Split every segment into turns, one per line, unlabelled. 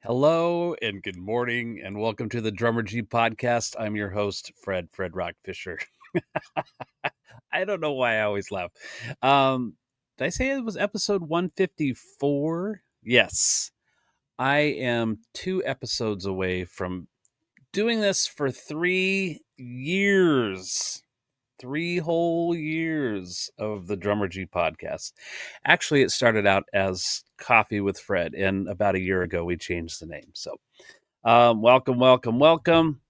Hello and good morning and welcome to the Drummergy Podcast. I'm your host, Fred Rock Fisher. I don't know why I always laugh. Did I say it was episode 154? Yes. I am 2 episodes away from doing this for 3 years. 3 whole years of the Drummergy Podcast. Actually, it started out as Coffee with Fred, and about a year ago, we changed the name. So, welcome.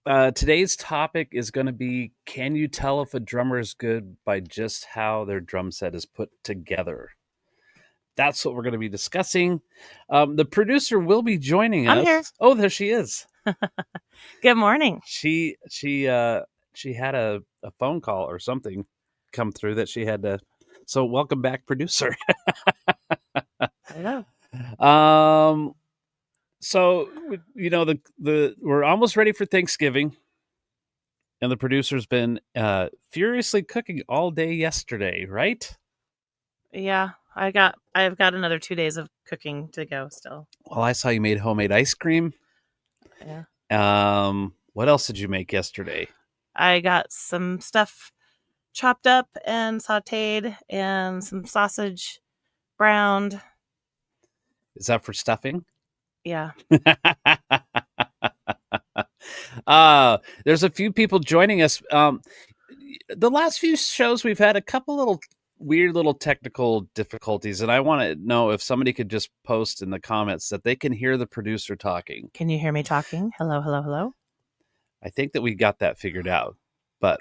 Today's topic is going to be, can you tell if a drummer is good by just how their drum set is put together? That's what we're going to be discussing. The producer will be joining us.
I'm here.
Oh, there she is.
Good morning.
She had a phone call or something come through that she had to. So welcome back, producer.
Hello.
So we're almost ready for Thanksgiving, and the producer's been furiously cooking all day yesterday, right?
Yeah, I've got another 2 days of cooking to go still.
Well, I saw you made homemade ice cream.
Yeah.
What else did you make yesterday?
I got some stuff chopped up and sautéed and some sausage browned.
Is that for stuffing?
Yeah.
There's a few people joining us. The last few shows we've had a couple little weird little technical difficulties, and I want to know if somebody could just post in the comments that they can hear the producer talking.
Can you hear me talking? Hello.
I think that we got that figured out, but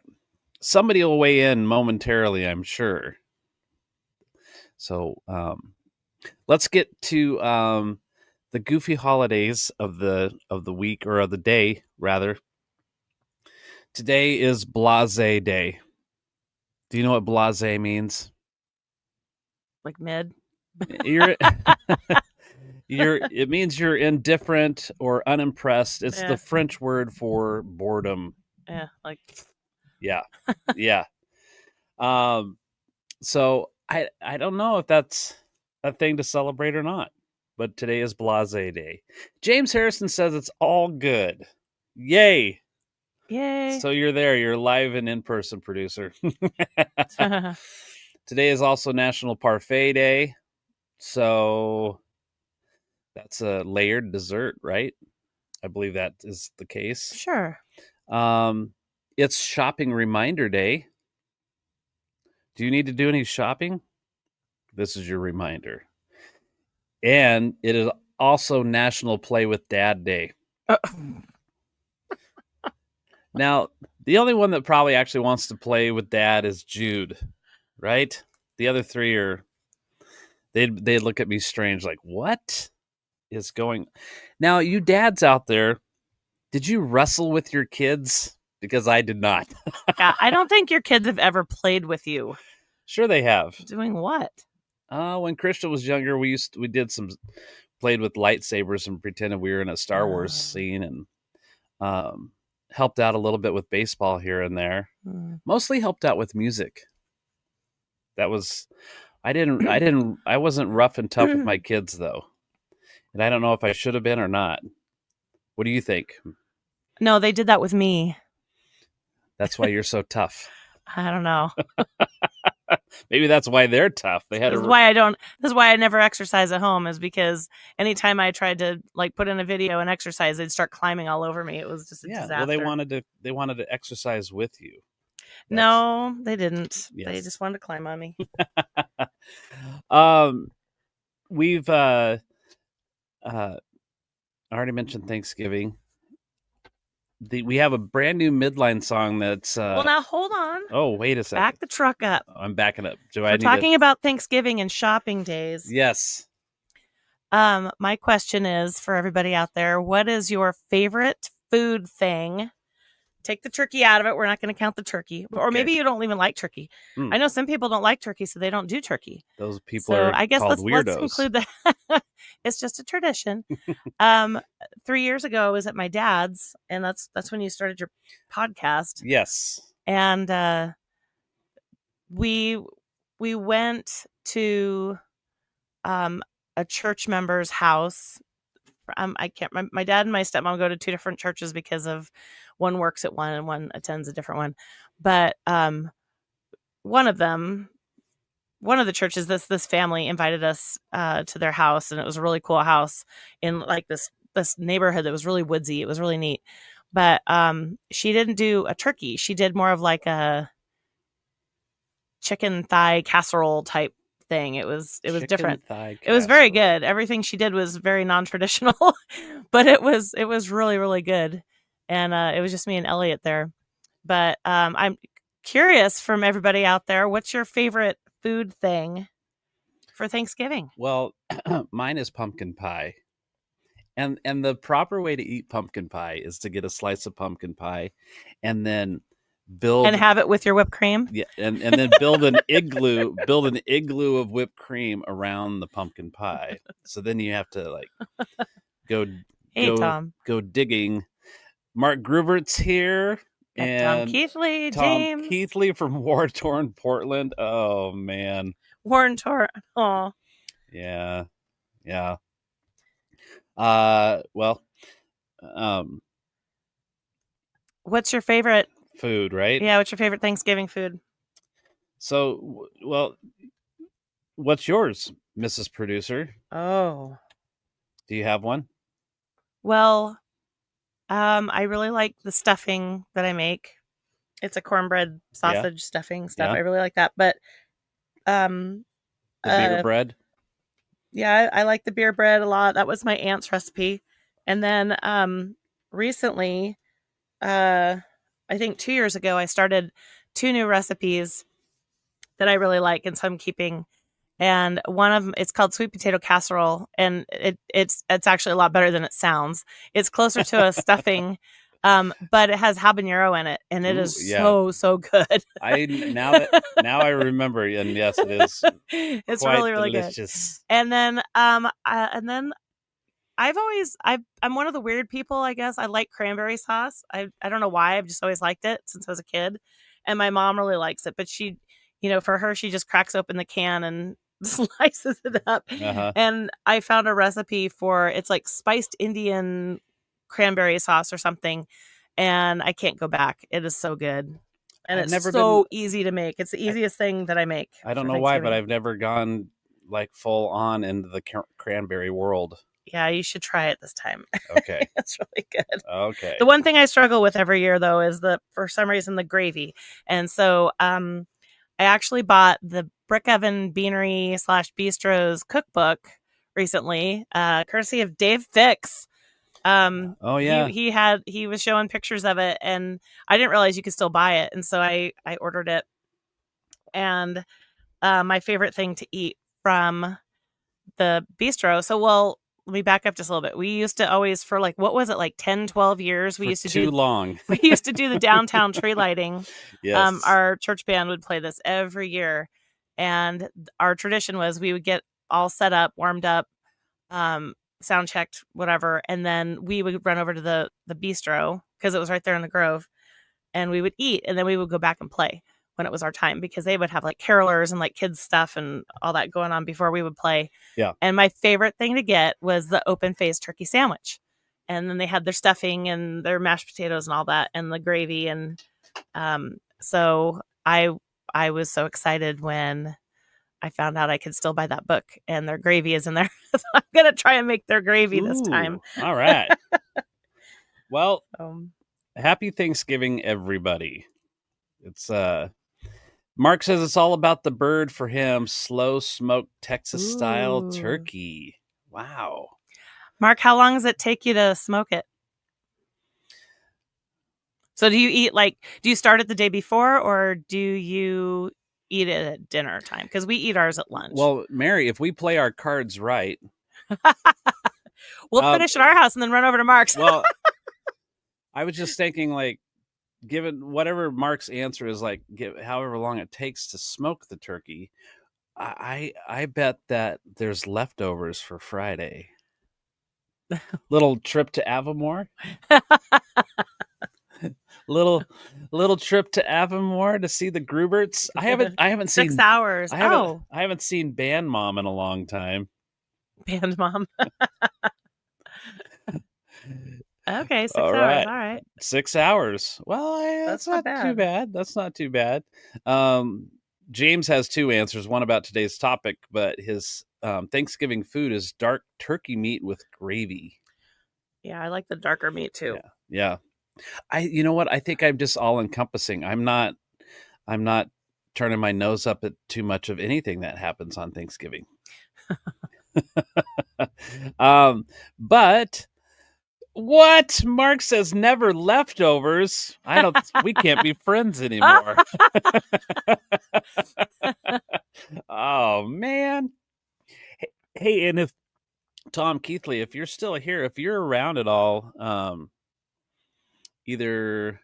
somebody will weigh in momentarily, I'm sure. So let's get to the goofy holidays of the week, or of the day rather. Today is Blase Day. Do you know what blase means?
Like mid.
It means you're indifferent or unimpressed. It's the French word for boredom.
Yeah, like
yeah. So I don't know if that's a thing to celebrate or not, but today is Blase Day. James Harrison says it's all good. Yay. So you're there. You're live and in-person, producer. Today is also National Parfait Day. So that's a layered dessert, right? I believe that is the case.
Sure.
It's Shopping Reminder Day. Do you need to do any shopping? This is your reminder. And it is also National Play with Dad Day. Now, the only one that probably actually wants to play with Dad is Jude, right? The other three they'd look at me strange, like, what is going? Now, you dads out there, did you wrestle with your kids? Because I did not.
Yeah, I don't think your kids have ever played with you.
Sure, they have.
Doing what?
When Christian was younger, we played with lightsabers and pretended we were in a Star Wars scene, and helped out a little bit with baseball here and there. Mostly helped out with music. That was, I wasn't rough and tough with my kids though. And I don't know if I should have been or not. What do you think?
No, they did that with me.
That's why you're so tough.
I don't know.
Maybe that's why they're tough.
This is why I never exercise at home, is because anytime I tried to put in a video and exercise, they'd start climbing all over me. It was just a disaster. Well,
they wanted to exercise with you.
No, they didn't.
Yes.
They just wanted to climb on me.
We've I already mentioned Thanksgiving. We have a brand new midline song that's
well, now hold on.
Oh, wait a second.
Back the truck up.
I'm backing up.
We're talking about Thanksgiving and shopping days.
Yes.
My question is, for everybody out there, what is your favorite food thing? Take the turkey out of it. We're not going to count the turkey. Okay. Or maybe you don't even like turkey. I know some people don't like turkey, so they don't do turkey.
Those people are called weirdos.
Let's include that. It's just a tradition. 3 years ago, I was at my dad's, and that's when you started your podcast.
Yes.
And we went to a church member's house I can't. My dad and my stepmom go to two different churches because of one works at one and one attends a different one. But one of the churches, this family invited us to their house, and it was a really cool house in like this neighborhood that was really woodsy. It was really neat. But she didn't do a turkey. She did more of like a chicken thigh casserole type thing. It was different. It was very good. Everything she did was very non-traditional, but it was really, really good. And it was just me and Elliot there. But I'm curious from everybody out there, what's your favorite food thing for Thanksgiving?
Well, mine is pumpkin pie. And the proper way to eat pumpkin pie is to get a slice of pumpkin pie and then build
have it with your whipped cream.
Yeah, and then build an igloo of whipped cream around the pumpkin pie. So then you have to like go digging. Mark Grubert's here. And
Tom Keithley,
Tom Keithley from war-torn Portland. Oh man.
War-torn. Oh.
Yeah. Well,
what's your favorite
food, right?
Yeah, what's your favorite Thanksgiving food?
So, well, what's yours, Mrs. Producer?
Oh.
Do you have one?
Well, I really like the stuffing that I make. It's a cornbread sausage stuffing stuff. Yeah. I really like that. But
the beer bread?
Yeah, I like the beer bread a lot. That was my aunt's recipe. And then recently, I think 2 years ago, I started 2 new recipes that I really like, and so I'm keeping. And one of them, it's called sweet potato casserole, and it's actually a lot better than it sounds. It's closer to a stuffing, but it has habanero in it, and it is so good.
Now I remember, and yes, it is.
It's really, really delicious. Good. And then I'm one of the weird people, I guess. I like cranberry sauce. I don't know why. I've just always liked it since I was a kid, and my mom really likes it. But she, for her, she just cracks open the can and slices it up. Uh-huh. And I found a recipe for, it's like spiced Indian cranberry sauce or something, and I can't go back. It is so good, and it's so easy to make. It's the easiest thing that I make.
I don't know why, but I've never gone like full on into the cranberry world.
Yeah, you should try it this time.
Okay.
It's really good.
Okay.
The one thing I struggle with every year, though, is for some reason, the gravy. And so I actually bought the Brick Oven Beanery / Bistro's cookbook recently, courtesy of Dave Fix.
Oh yeah.
He was showing pictures of it, and I didn't realize you could still buy it. And so I ordered it. And my favorite thing to eat from the bistro. So, let me back up just a little bit. We used to always, for like, what was it, like 10, 12 years? We used to
too long.
We used to do the downtown tree lighting.
Yes.
Our church band would play this every year. And our tradition was we would get all set up, warmed up, sound checked, whatever. And then we would run over to the bistro because it was right there in the Grove. And we would eat, and then we would go back and play when it was our time, because they would have like carolers and like kids stuff and all that going on before we would play.
Yeah.
And my favorite thing to get was the open-faced turkey sandwich. And then they had their stuffing and their mashed potatoes and all that, and the gravy. And so I was so excited when I found out I could still buy that book, and their gravy is in there. So I'm going to try and make their gravy this time.
All right. Well, happy Thanksgiving, everybody. It's Mark says it's all about the bird for him. Slow smoked Texas style turkey. Wow.
Mark, how long does it take you to smoke it? So do you start it the day before, or do you eat it at dinner time? Because we eat ours at lunch.
Well, Mary, if we play our cards right,
we'll finish at our house and then run over to Mark's.
Well, I was just thinking, like, given whatever Mark's answer is, like, however long it takes to smoke the turkey, I bet that there's leftovers for Friday. Little trip to Avamore. little trip to Avamore to see the Gruberts. I haven't seen
6 hours.
I haven't seen Band Mom in a long time.
Band Mom. Okay, 6
All
hours.
right.
All right.
6 hours. Well, that's not too bad. That's not too bad. James has 2 answers, one about today's topic, but his Thanksgiving food is dark turkey meat with gravy.
Yeah, I like the darker meat too.
Yeah. You know what? I think I'm just all encompassing. I'm not turning my nose up at too much of anything that happens on Thanksgiving. But what? Mark says never leftovers. We can't be friends anymore. Oh man. Hey, and if Tom Keithley, if you're still here, if you're around at all, either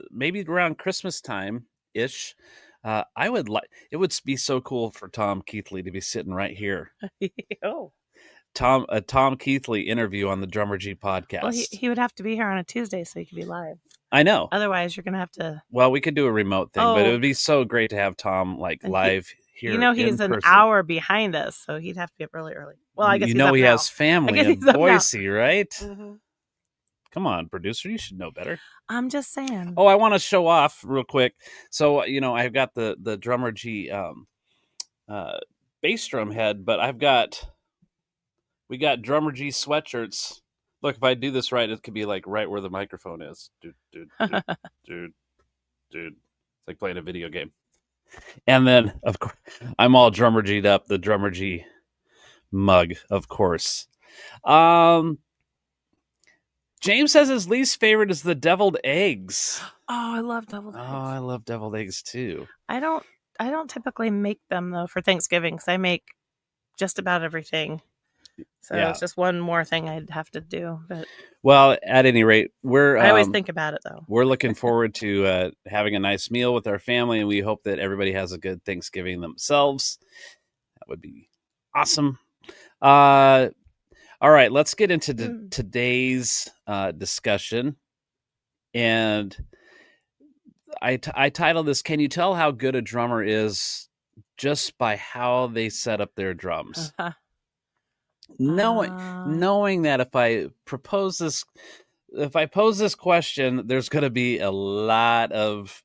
maybe around Christmas time ish, I would like it would be so cool for Tom Keithley to be sitting right here.
Oh.
Tom Keithley interview on the Drummergy Podcast.
Well, he would have to be here on a Tuesday so he could be live.
I know.
Otherwise, you're going to have to.
Well, we could do a remote thing, but it would be so great to have Tom live here.
You know, he's an hour behind us, so he'd have to be up really early. Well, I guess he
has family in Boise, right?
Mm-hmm.
Come on, producer, you should know better.
I'm just saying.
Oh, I want to show off real quick. So, I've got the Drummergy bass drum head, but we got Drummergy sweatshirts. Look, if I do this right, it could be like right where the microphone is. Dude. It's like playing a video game. And then, of course, I'm all Drummergy'd up. The Drummergy mug, of course. James says his least favorite is the deviled eggs.
Oh, I love deviled eggs.
Oh, I love deviled eggs too.
I don't typically make them though for Thanksgiving because I make just about everything. So it's just one more thing I'd have to do. But
well, at any rate, I
always think about it though.
We're looking forward to having a nice meal with our family, and we hope that everybody has a good Thanksgiving themselves. That would be awesome. All right, let's get into today's discussion. And I titled this, "Can you tell how good a drummer is just by how they set up their drums?" Knowing that if I pose this question, there's going to be a lot of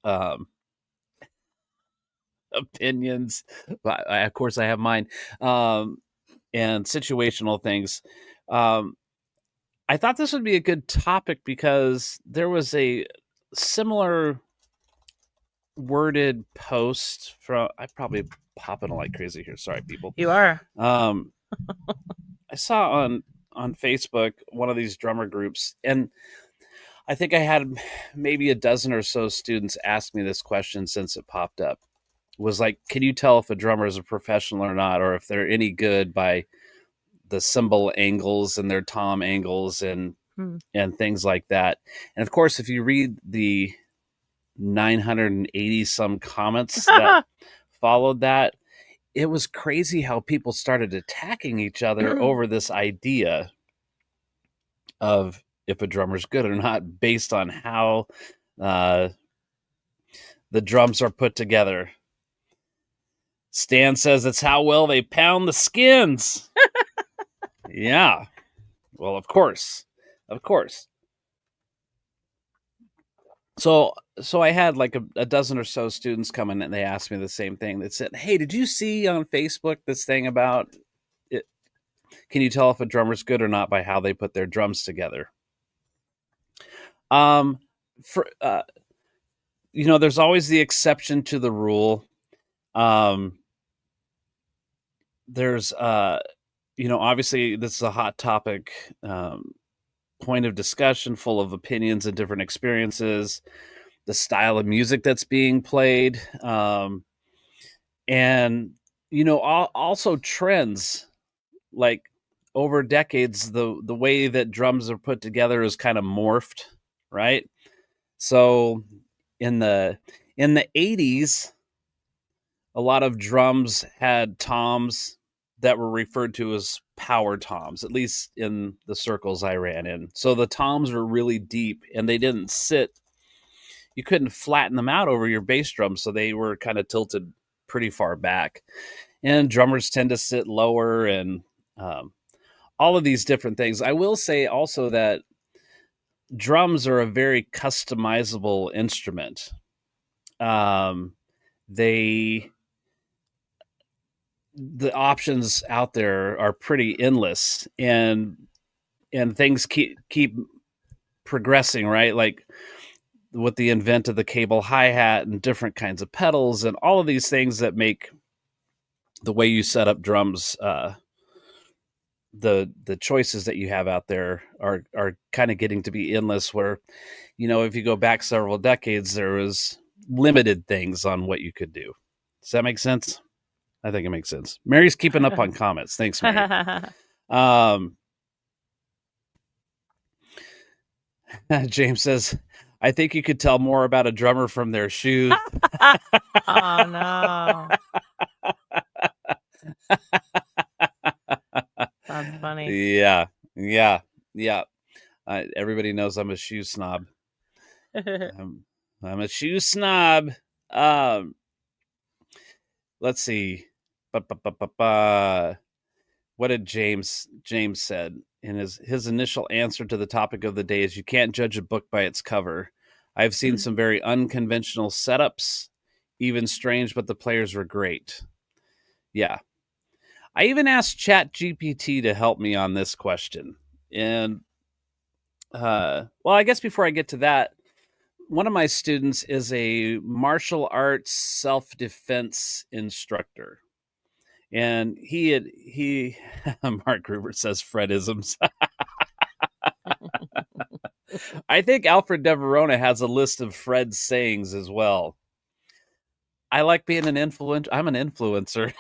opinions. Of course, I have mine. And situational things. I thought this would be a good topic because there was a similar worded post from. I probably popping like crazy here. Sorry, people.
You are.
I saw on Facebook one of these drummer groups, and I think I had maybe a dozen or so students ask me this question since it popped up. Was like, can you tell if a drummer is a professional or not, or if they're any good by the cymbal angles and their tom angles and things like that? And of course, if you read the 980 some comments that followed that, it was crazy how people started attacking each other over this idea of if a drummer's good or not based on how the drums are put together. Stan says it's how well they pound the skins. Yeah. Well, of course. So I had like a dozen or so students come in and they asked me the same thing. They said, "Hey, did you see on Facebook this thing about it? Can you tell if a drummer's good or not by how they put their drums together?" There's always the exception to the rule. There's obviously this is a hot topic, point of discussion, full of opinions and different experiences, the style of music that's being played, and also trends. Like over decades, the way that drums are put together is kind of morphed, right? So in the 80s, a lot of drums had toms that were referred to as power toms, at least in the circles I ran in. So the toms were really deep and they didn't sit. You couldn't flatten them out over your bass drum, so they were kind of tilted pretty far back. And drummers tend to sit lower and all of these different things. I will say also that drums are a very customizable instrument. The options out there are pretty endless, and things keep progressing, right? Like with the invent of the cable hi-hat and different kinds of pedals and all of these things that make the way you set up drums, the choices that you have out there are kind of getting to be endless, where, if you go back several decades, there was limited things on what you could do. Does that make sense? I think it makes sense. Mary's keeping up on comments. Thanks, Mary. James says, I think you could tell more about a drummer from their shoes.
Oh, no. That's funny.
Yeah. Everybody knows I'm a shoe snob. I'm a shoe snob. Let's see. What did James said in his initial answer to the topic of the day is, you can't judge a book by its cover. I've seen some very unconventional setups, even strange, but the players were great. Yeah. I even asked ChatGPT to help me on this question. And, well, I guess before I get to that, one of my students is a martial arts self-defense instructor. And he Mark Gruber says Fredisms. I think Alfred De Verona has a list of Fred's sayings as well. I like being an influencer. I'm an influencer.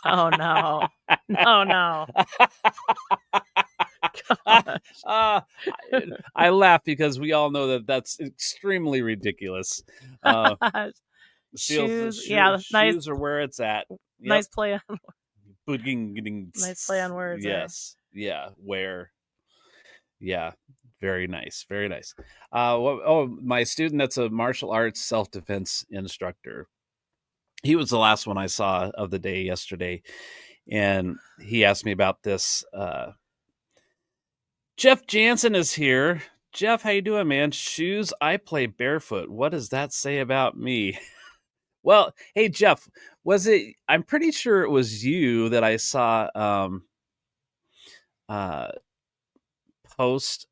Oh, no. No.
I laugh because we all know that that's extremely ridiculous.
Shoes,
nice.
Shoes
are where it's at. Yep.
Nice play on.
Nice
play on words.
Yes. Yeah. Where. Yeah. Very nice. Very nice. My student that's a martial arts self-defense instructor. He was the last one I saw of the day yesterday, and he asked me about this. Jeff Jansen is here. Jeff, how you doing, man? Shoes, I play barefoot. What does that say about me? Well, hey, Jeff, I'm pretty sure it was you that I saw post.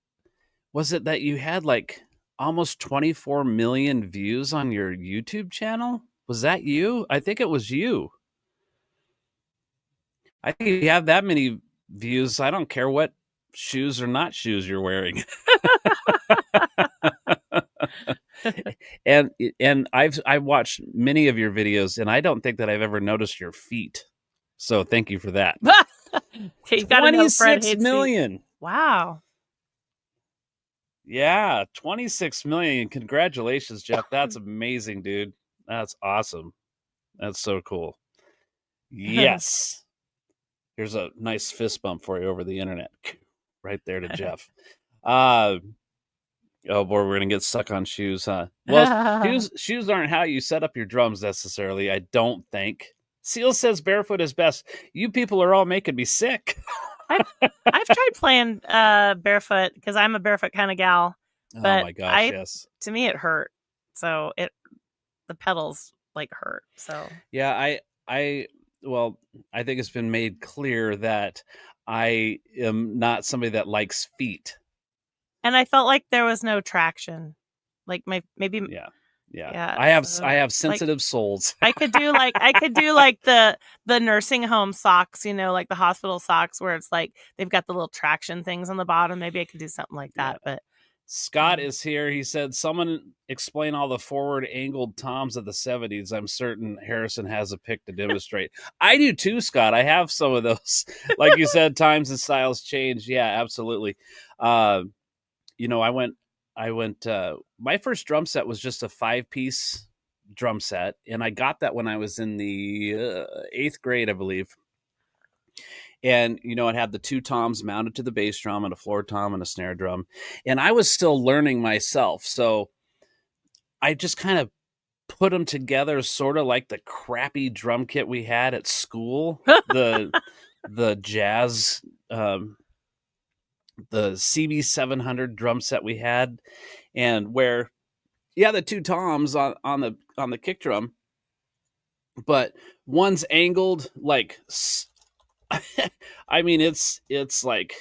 Was it that you had like almost 24 million views on your YouTube channel? Was that you? I think it was you. I think if you have that many views, I don't care what shoes or not shoes you're wearing. and I've watched many of your videos, and I don't think that I've ever noticed your feet. So thank you for that. 26 million.
Wow.
Yeah, 26 million. Congratulations, Jeff. That's amazing, dude. That's awesome. That's so cool. Yes. Here's a nice fist bump for you over the internet. Right there to Jeff. Oh boy, we're gonna get stuck on shoes, huh? Well, shoes aren't how you set up your drums necessarily, I don't think. Seal says barefoot is best. You people are all making me sick.
I've tried playing barefoot because I'm a barefoot kind of gal. But
oh my gosh, yes.
To me it hurt. So the pedals like hurt. So
yeah, I think it's been made clear that I am not somebody that likes feet.
And I felt like there was no traction. Like maybe
Yeah. I have sensitive soles.
I could do like the nursing home socks, like the hospital socks where it's like they've got the little traction things on the bottom. Maybe I could do something like that. But
Scott is here. He said, someone explain all the forward angled toms of the 70s. I'm certain Harrison has a pic to demonstrate. I do too, Scott. I have some of those. Like you said, times and styles change. Yeah, absolutely. I went, my first drum set was just a 5-piece drum set. And I got that when I was in the 8th grade, I believe. And, it had the 2 toms mounted to the bass drum and a floor tom and a snare drum. And I was still learning myself. So I just kind of put them together sort of like the crappy drum kit we had at school. The jazz, the the CB700 drum set we had, and where the two toms on the kick drum, but one's angled like I mean it's like,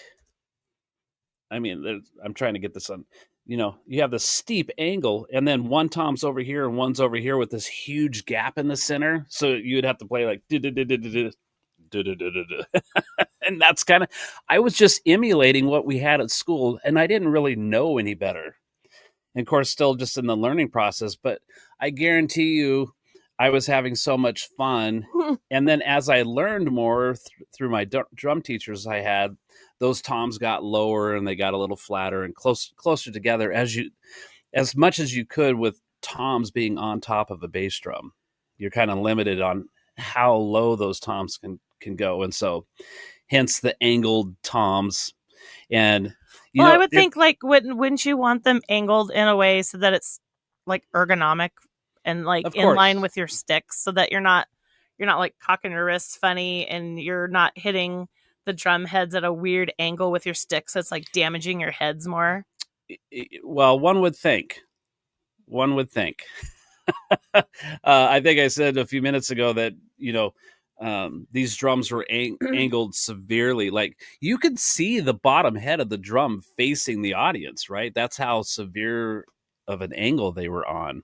I mean, I'm trying to get this on, you have this steep angle, and then one tom's over here and one's over here with this huge gap in the center, so you'd have to play like and that's kind of, I was just emulating what we had at school, and I didn't really know any better. And of course, still just in the learning process, but I guarantee you, I was having so much fun. And then as I learned more through my drum teachers I had, those toms got lower and they got a little flatter and closer together as much as you could with toms being on top of a bass drum. You're kind of limited on how low those toms can go. And so hence the angled toms. And
I would think, like, wouldn't you want them angled in a way so that it's like ergonomic and like in line with your sticks, so that you're not like cocking your wrists funny and you're not hitting the drum heads at a weird angle with your sticks, so it's like damaging your heads more?
Well, one would think. I think I said a few minutes ago that, these drums were angled severely. Like, you could see the bottom head of the drum facing the audience, right? That's how severe of an angle they were on.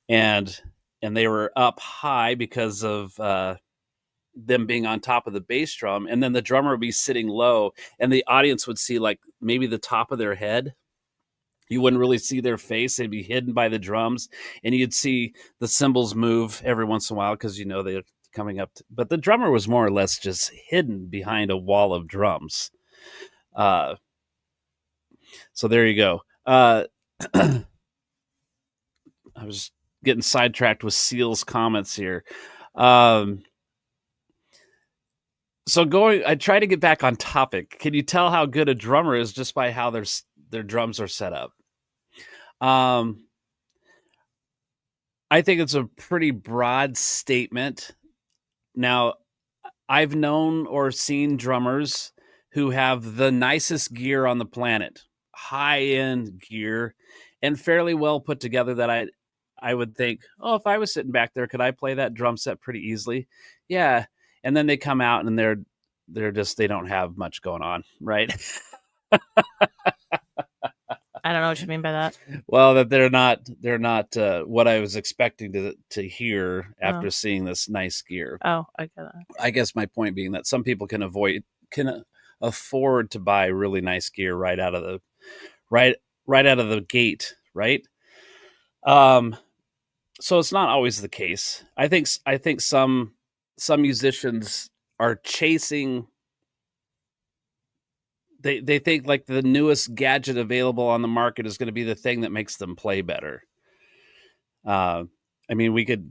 And they were up high because of them being on top of the bass drum. And then the drummer would be sitting low, and the audience would see like maybe the top of their head. You wouldn't really see their face. They'd be hidden by the drums, and you'd see the cymbals move every once in a while because, they're coming up. But the drummer was more or less just hidden behind a wall of drums. So there you go. I was getting sidetracked with Seal's comments here. I try to get back on topic. Can you tell how good a drummer is just by how their drums are set up? I think it's a pretty broad statement. Now, I've known or seen drummers who have the nicest gear on the planet, high-end gear, and fairly well put together, that I would think, if I was sitting back there, could I play that drum set pretty easily? Yeah. And then they come out and they don't have much going on, right?
I don't know what you mean by that.
Well, that they're not what I was expecting to hear after seeing this nice gear.
Oh, I get that.
I guess my point being that some people can afford to buy really nice gear right out of the gate, right? So it's not always the case. I think some musicians are chasing. They think like the newest gadget available on the market is going to be the thing that makes them play better. I mean, we could,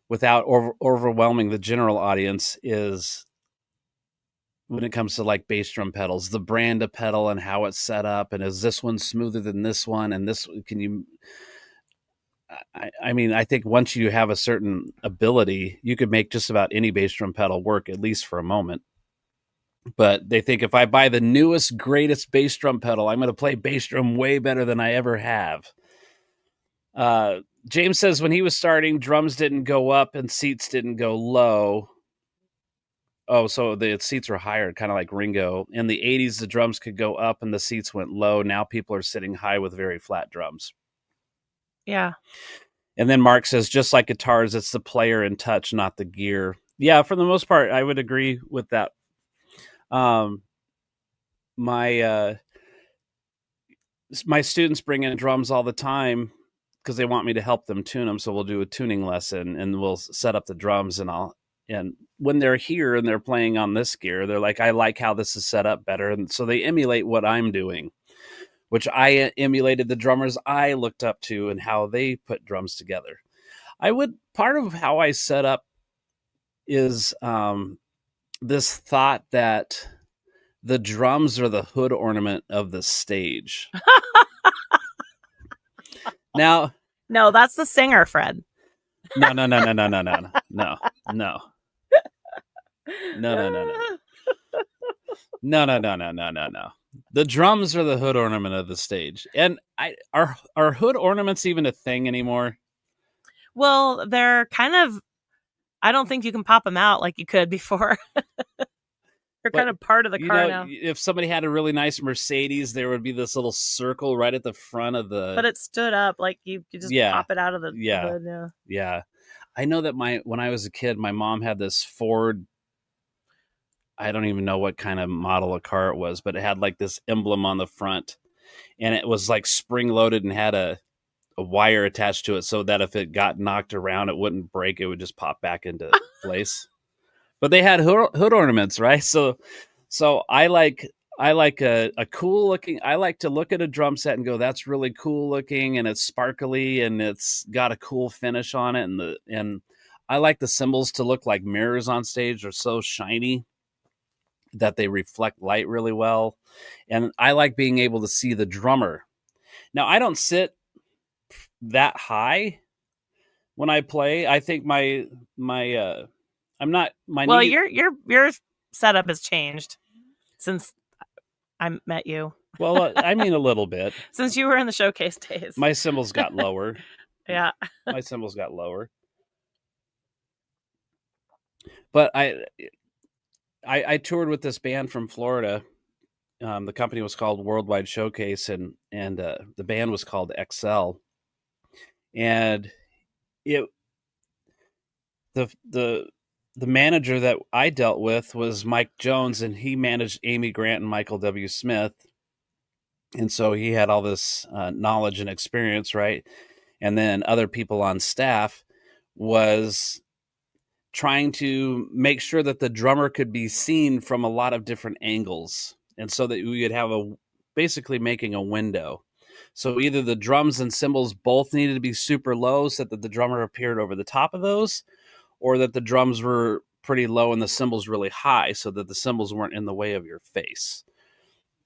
without overwhelming the general audience, is when it comes to like bass drum pedals, the brand of pedal and how it's set up, and is this one smoother than this one, and this can you. I mean, I think once you have a certain ability, you could make just about any bass drum pedal work, at least for a moment. But they think if I buy the newest, greatest bass drum pedal, I'm going to play bass drum way better than I ever have. James says when he was starting, drums didn't go up and seats didn't go low. Oh, so the seats were higher, kind of like Ringo. In the 80s, the drums could go up and the seats went low. Now people are sitting high with very flat drums.
Yeah. And
then Mark says, just like guitars, it's the player in touch, not the gear. Yeah, for the most part, I would agree with that. My students bring in drums all the time because they want me to help them tune them. So we'll do a tuning lesson and we'll set up the drums, and when they're here and they're playing on this gear, they're like, I like how this is set up better. And so they emulate what I'm doing, which I emulated the drummers I looked up to and how they put drums together. Part of how I set up is, this thought that the drums are the hood ornament of the stage. Now,
no, that's the singer, Fred.
No. The drums are the hood ornament of the stage. And are hood ornaments even a thing anymore?
Well, they're kind of, I don't think you can pop them out like you could before. They're kind of part of the car now.
If somebody had a really nice Mercedes, there would be this little circle right at the front of the...
But it stood up, like you could just pop it out of the hood.
Yeah. I know that when I was a kid, my mom had this Ford, I don't even know what kind of model of car it was, but it had like this emblem on the front, and it was like spring loaded and had a wire attached to it so that if it got knocked around, it wouldn't break. It would just pop back into place. But they had hood ornaments, right? So I like a cool looking. I like to look at a drum set and go, "That's really cool looking, and it's sparkly, and it's got a cool finish on it." And I like the cymbals to look like mirrors on stage. They're so shiny that they reflect light really well, and I like being able to see the drummer. Now, I don't sit that high when I play. I think I'm not my
well knee... your setup has changed since I met you.
Well, I mean a little bit.
Since you were in the showcase days.
My cymbals got lower.
Yeah.
My cymbals got lower. But I toured with this band from Florida. The company was called Worldwide Showcase, and the band was called XL. And the manager that I dealt with was Mike Jones, and he managed Amy Grant and Michael W. Smith. And so he had all this knowledge and experience, right? And then other people on staff was trying to make sure that the drummer could be seen from a lot of different angles. And so that we could have basically making a window. So either the drums and cymbals both needed to be super low so that the drummer appeared over the top of those, or that the drums were pretty low and the cymbals really high so that the cymbals weren't in the way of your face.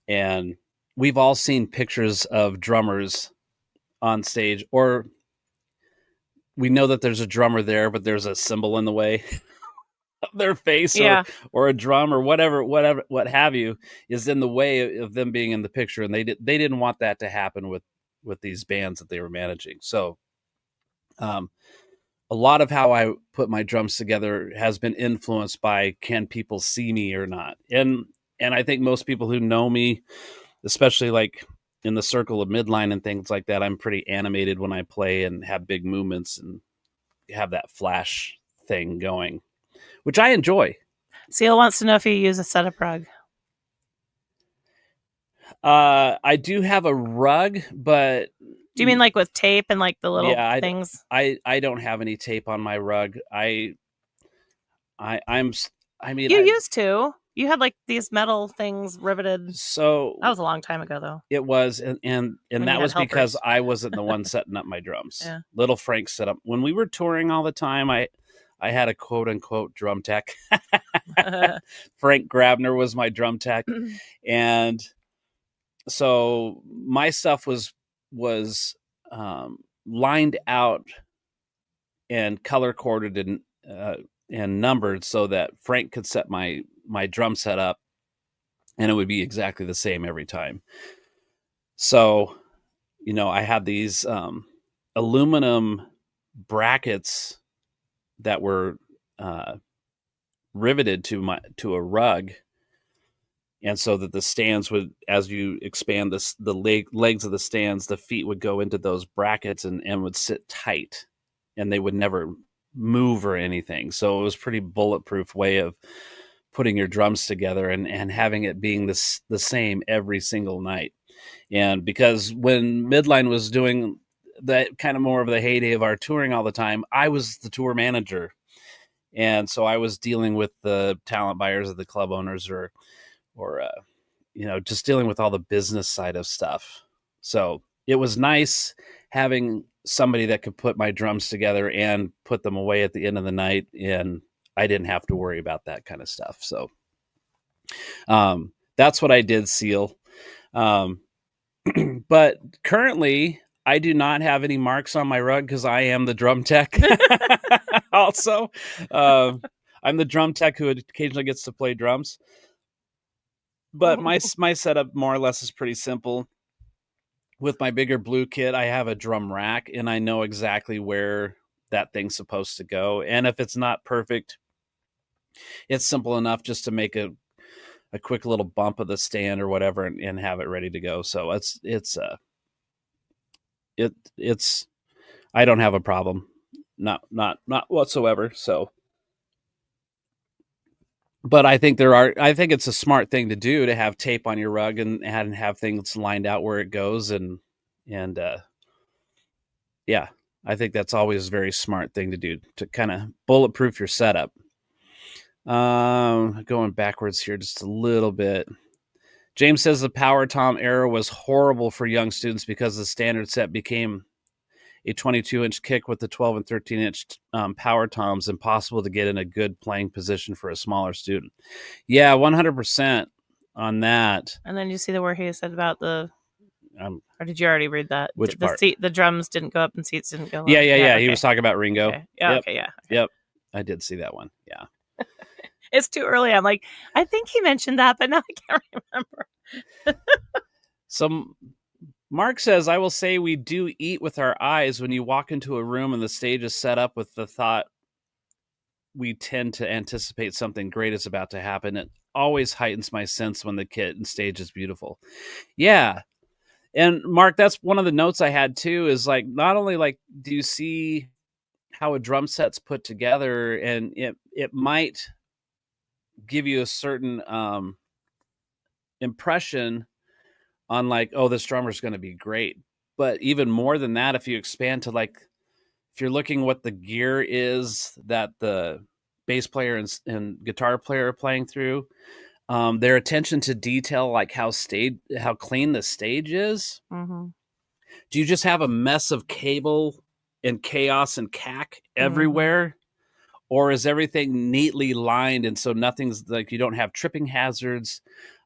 And we've all seen pictures of drummers on stage, or we know that there's a drummer there, but there's a cymbal in the way of their face, or a drum or whatever, what have you, is in the way of them being in the picture. And they didn't want that to happen with these bands that they were managing. So, a lot of how I put my drums together has been influenced by, can people see me or not? And I think most people who know me, especially like in the circle of midline and things like that, I'm pretty animated when I play and have big movements and have that flash thing going, which I enjoy.
Seal wants to know if you use a setup rug.
I do have a rug, but...
Do you mean like with tape and like the little things?
I don't have any tape on my rug. I mean,
you used to. You had like these metal things riveted.
So
that was a long time ago, though.
It was, and that was because I wasn't the one setting up my drums.
Yeah.
Little Frank set up when we were touring all the time. I had a quote unquote drum tech. Frank Grabner was my drum tech, and so my stuff was lined out and color coded and numbered so that Frank could set my drum set up, and it would be exactly the same every time. So, I had these aluminum brackets that were riveted to a rug. And so that the stands would, as you expand the legs of the stands, the feet would go into those brackets and would sit tight, and they would never move or anything. So it was a pretty bulletproof way of putting your drums together and having it being the same every single night. And because when Midline was doing that kind of more of the heyday of our touring all the time, I was the tour manager. And so I was dealing with the talent buyers of the club owners or just dealing with all the business side of stuff. So it was nice having somebody that could put my drums together and put them away at the end of the night, and I didn't have to worry about that kind of stuff. So that's what I did, Seal. But currently I do not have any marks on my rug because I am the drum tech. Also, I'm the drum tech who occasionally gets to play drums. But my setup more or less is pretty simple. With my bigger blue kit, I have a drum rack, and I know exactly where that thing's supposed to go. And if it's not perfect, it's simple enough just to make a quick little bump of the stand or whatever and have it ready to go. So it's I don't have a problem. Not whatsoever. So, but I think it's a smart thing to do, to have tape on your rug and have things lined out where it goes. And yeah, I think that's always a very smart thing to do, to kind of bulletproof your setup. Going backwards here just a little bit. James says the power tom era was horrible for young students because the standard set became a 22-inch kick with the 12 and 13-inch power toms, impossible to get in a good playing position for a smaller student. Yeah, 100% on that.
And then you see where he said about the... or did you already read that?
Which part?
The drums didn't go up and seats didn't go up.
Yeah. Okay. He was talking about Ringo.
Okay. Yeah, yep. Okay, yeah. Okay.
Yep. I did see that one. Yeah.
It's too early. I'm like, I think he mentioned that, but now I can't remember.
So Mark says, I will say we do eat with our eyes when you walk into a room and the stage is set up with the thought we tend to anticipate something great is about to happen. It always heightens my sense when the kit and stage is beautiful. Yeah. And Mark, that's one of the notes I had too, is like, not only like, do you see how a drum set's put together, and it might give you a certain impression on like, oh, this drummer's going to be great. But even more than that, if you expand to like, if you're looking what the gear is that the bass player and guitar player are playing through, their attention to detail, like how clean the stage is. Mm-hmm. Do you just have a mess of cable and chaos and cack everywhere? Or is everything neatly lined, and so nothing's like, you don't have tripping hazards?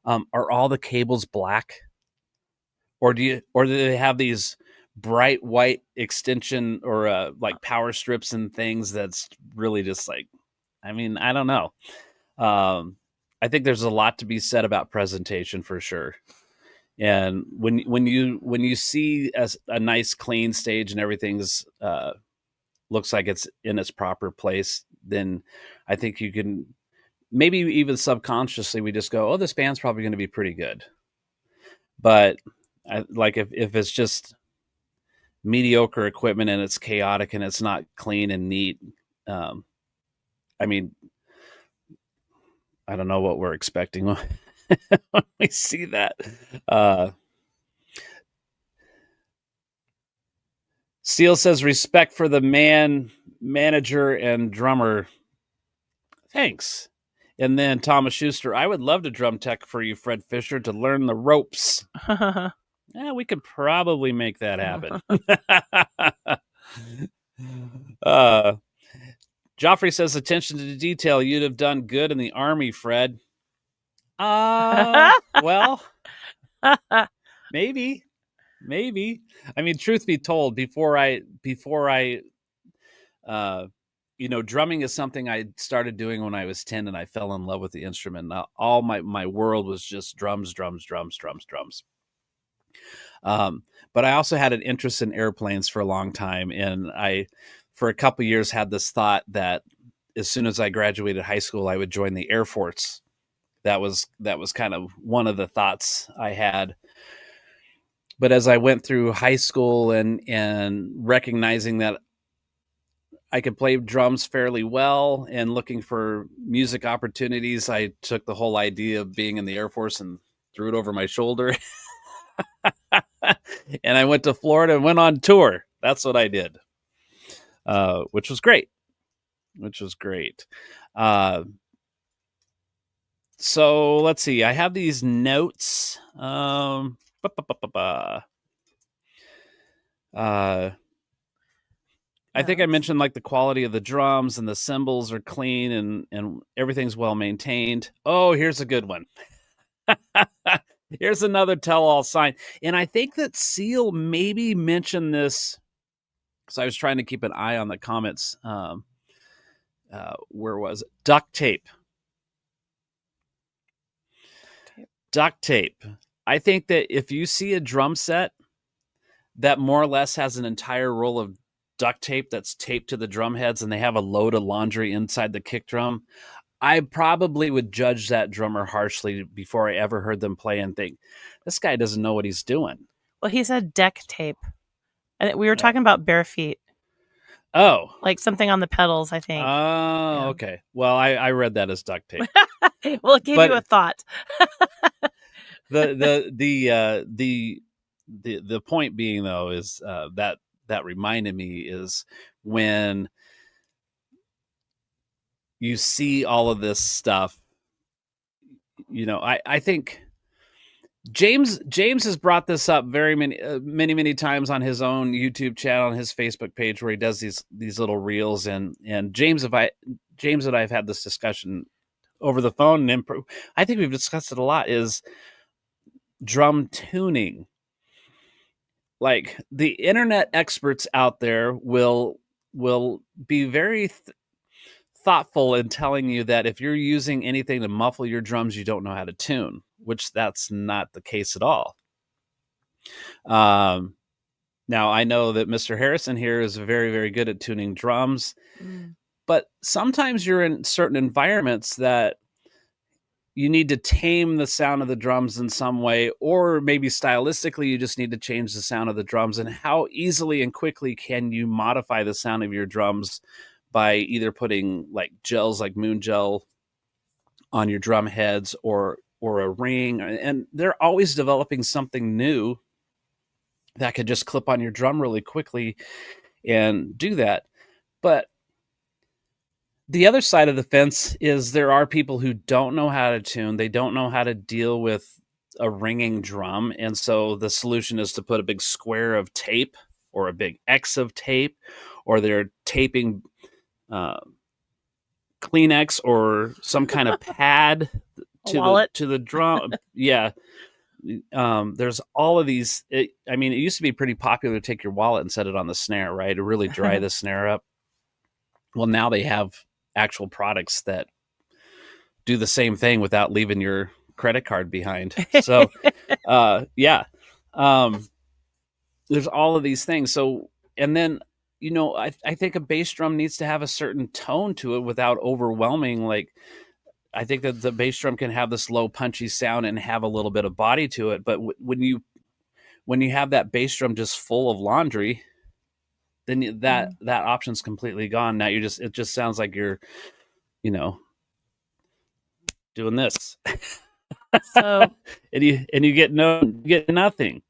Are all the cables black? Or do they have these bright white extension or like power strips and things that's really just like, I mean, I don't know. I think there's a lot to be said about presentation for sure. And when you see a nice clean stage and everything's looks like it's in its proper place, then I think you can, maybe even subconsciously, we just go, oh, this band's probably going to be pretty good. But like if it's just mediocre equipment and it's chaotic and it's not clean and neat, I mean, I don't know what we're expecting when we see that. Steele says, respect for the manager and drummer. Thanks. And then Thomas Schuster, I would love to drum tech for you, Fred Fisher, to learn the ropes. Yeah, we could probably make that happen. Joffrey says, attention to detail. You'd have done good in the Army, Fred. Well, maybe. I mean, truth be told, before I drumming is something I started doing when I was 10, and I fell in love with the instrument. Now, all my world was just drums. But I also had an interest in airplanes for a long time, and I, for a couple of years, had this thought that as soon as I graduated high school, I would join the Air Force. That was kind of one of the thoughts I had. But as I went through high school and recognizing that I could play drums fairly well and looking for music opportunities, I took the whole idea of being in the Air Force and threw it over my shoulder. And I went to Florida and went on tour. That's what I did, which was great. So let's see. I have these notes. I think I mentioned like the quality of the drums and the cymbals are clean and everything's well maintained. Oh, here's a good one. Here's another tell-all sign. And I think that Seal maybe mentioned this, because I was trying to keep an eye on the comments. Where was it? Duct tape. Duct tape. I think that if you see a drum set that more or less has an entire roll of duct tape that's taped to the drum heads and they have a load of laundry inside the kick drum, I probably would judge that drummer harshly before I ever heard them play and think, this guy doesn't know what he's doing.
Well, he said deck tape. And we were talking about bare feet.
Oh.
Like something on the pedals, I think.
Oh, yeah. Okay. Well, I read that as duct tape.
Well, it gave you a thought.
The point being, though, is that reminded me is when you see all of this stuff, I think James has brought this up many times on his own YouTube channel and his Facebook page where he does these little reels, and James and I have had this discussion over the phone, and I think we've discussed it a lot, is drum tuning. Like, the internet experts out there will be very thoughtful in telling you that if you're using anything to muffle your drums, you don't know how to tune, which that's not the case at all. Now, I know that Mr. Harrison here is very, very good at tuning drums, but sometimes you're in certain environments that you need to tame the sound of the drums in some way, or maybe stylistically, you just need to change the sound of the drums. And how easily and quickly can you modify the sound of your drums by either putting like gels, like moon gel, on your drum heads, or a ring? And they're always developing something new that could just clip on your drum really quickly and do that. But the other side of the fence is there are people who don't know how to tune. They don't know how to deal with a ringing drum. And so the solution is to put a big square of tape or a big X of tape, or they're taping Kleenex or some kind of pad to the drum. Yeah. There's all of these. It used to be pretty popular to take your wallet and set it on the snare, right? To really dry the snare up. Well, now they have actual products that do the same thing without leaving your credit card behind. So, there's all of these things. So, and then, I think a bass drum needs to have a certain tone to it without overwhelming. Like, I think that the bass drum can have this low punchy sound and have a little bit of body to it. But when you have that bass drum just full of laundry, then that option's completely gone. Now it just sounds like you're, doing this. So and you get nothing.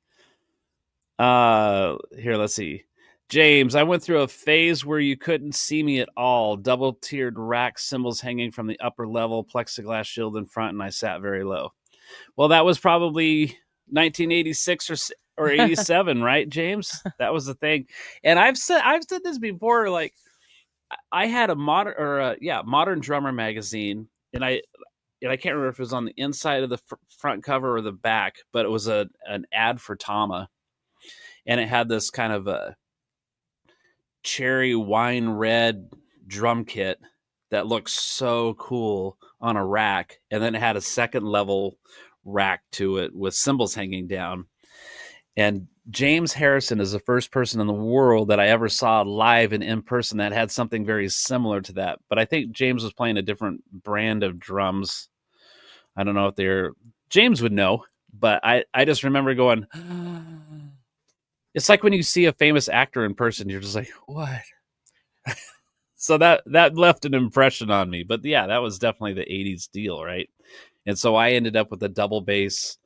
Here, let's see. James, I went through a phase where you couldn't see me at all. Double-tiered rack cymbals hanging from the upper level, plexiglass shield in front, and I sat very low. Well, that was probably 1986 or 87, right, James? That was the thing. And I've said this before. Like, I had a Modern Drummer magazine, and I can't remember if it was on the inside of the front cover or the back, but it was an ad for Tama, and it had this kind of a cherry wine red drum kit that looks so cool on a rack, and then it had a second level rack to it with cymbals hanging down. And James Harrison is the first person in the world that I ever saw live and in person that had something very similar to that. But I think James was playing a different brand of drums. I don't know if James would know, but I just remember going, it's like when you see a famous actor in person, you're just like, what? So that left an impression on me. But yeah, that was definitely the 80s deal, right? And so I ended up with a double bass,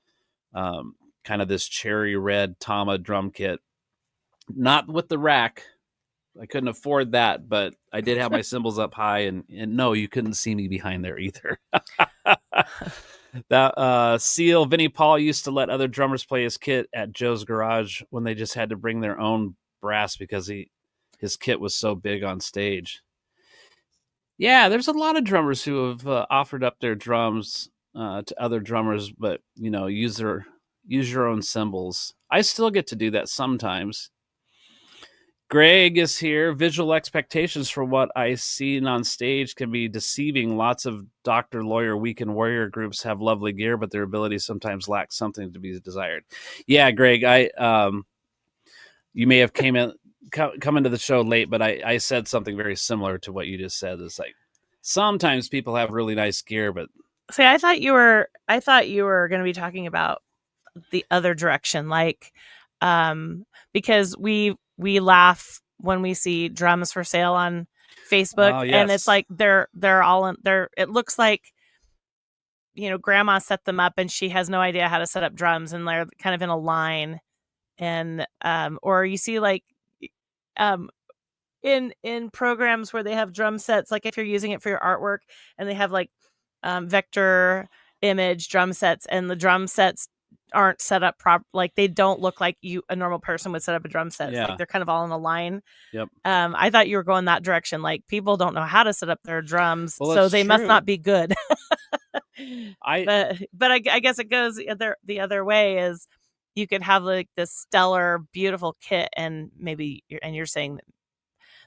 kind of this cherry red Tama drum kit, not with the rack. I couldn't afford that, but I did have my cymbals up high, and no, you couldn't see me behind there either. That Seal Vinnie Paul used to let other drummers play his kit at Joe's garage when they just had to bring their own brass because his kit was so big on stage. Yeah, there's a lot of drummers who have offered up their drums to other drummers, but use your own cymbals. I still get to do that sometimes. Greg is here. Visual expectations for what I seen on stage can be deceiving. Lots of doctor, lawyer, weekend warrior groups have lovely gear, but their abilities sometimes lack something to be desired. Yeah, Greg, you may have come into the show late, but I said something very similar to what you just said. It's like sometimes people have really nice gear, but
see, I thought you were going to be talking about the other direction, like because we laugh when we see drums for sale on Facebook,
yes.
and it's like they're all in there. It looks like, you know, grandma set them up and she has no idea how to set up drums, and they're kind of in a line. And or you see like in programs where they have drum sets, like if you're using it for your artwork and they have like vector image drum sets, and the drum sets aren't set up like they don't look like a normal person would set up a drum set.
Yeah.
Like they're kind of all in a line.
Yep.
I thought you were going that direction. Like people don't know how to set up their drums, so they must not be good. But I guess it goes the other way. Is you could have like this stellar, beautiful kit, and maybe you're saying that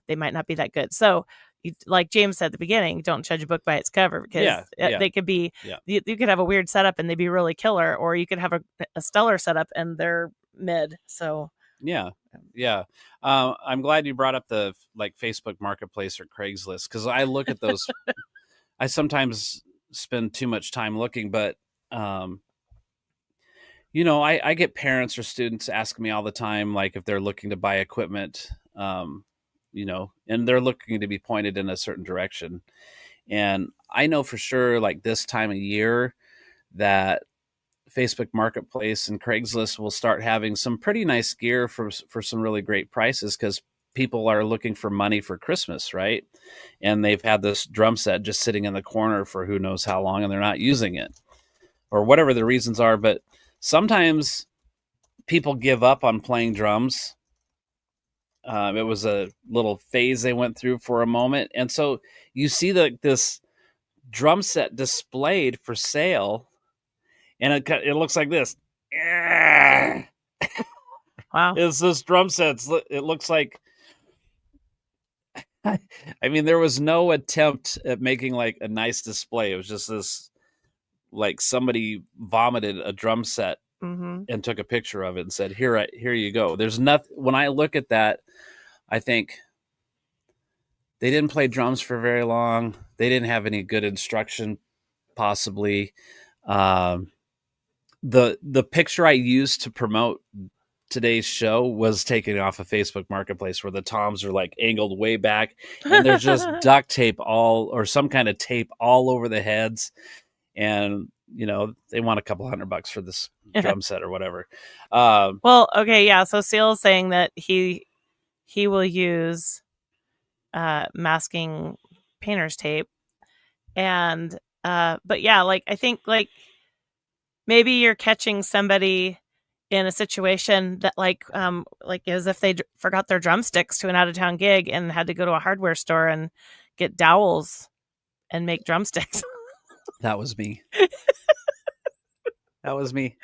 they might not be that good. So, like James said at the beginning, don't judge a book by its cover, because they could be. Yeah. You could have a weird setup and they'd be really killer, or you could have a stellar setup and they're mid. So
yeah. I'm glad you brought up the like Facebook Marketplace or Craigslist, because I look at those. I sometimes spend too much time looking, but you know, I get parents or students asking me all the time, like if they're looking to buy equipment, you know, and they're looking to be pointed in a certain direction. And I know for sure, like this time of year, that Facebook Marketplace and Craigslist will start having some pretty nice gear for some really great prices, because people are looking for money for Christmas, right? And they've had this drum set just sitting in the corner for who knows how long, and they're not using it, or whatever the reasons are. But sometimes people give up on playing drums. It was a little phase they went through for a moment. And so you see this drum set displayed for sale, and it looks like this.
Wow.
It's this drum set. It looks like, I mean, there was no attempt at making like a nice display. It was just this, like somebody vomited a drum set and took a picture of it and said, here you go. There's nothing. When I look at that, I think they didn't play drums for very long. They didn't have any good instruction, possibly. The picture I used to promote today's show was taken off of Facebook Marketplace, where the toms are like angled way back, and there's just duct tape or some kind of tape all over the heads. And, you know, they want a couple $100 for this drum set or whatever.
Well, okay. Yeah. So Seal's saying that he will use masking painter's tape, and but yeah, like I think like maybe you're catching somebody in a situation that like as if they forgot their drumsticks to an out of town gig and had to go to a hardware store and get dowels and make drumsticks.
That was me. That was me.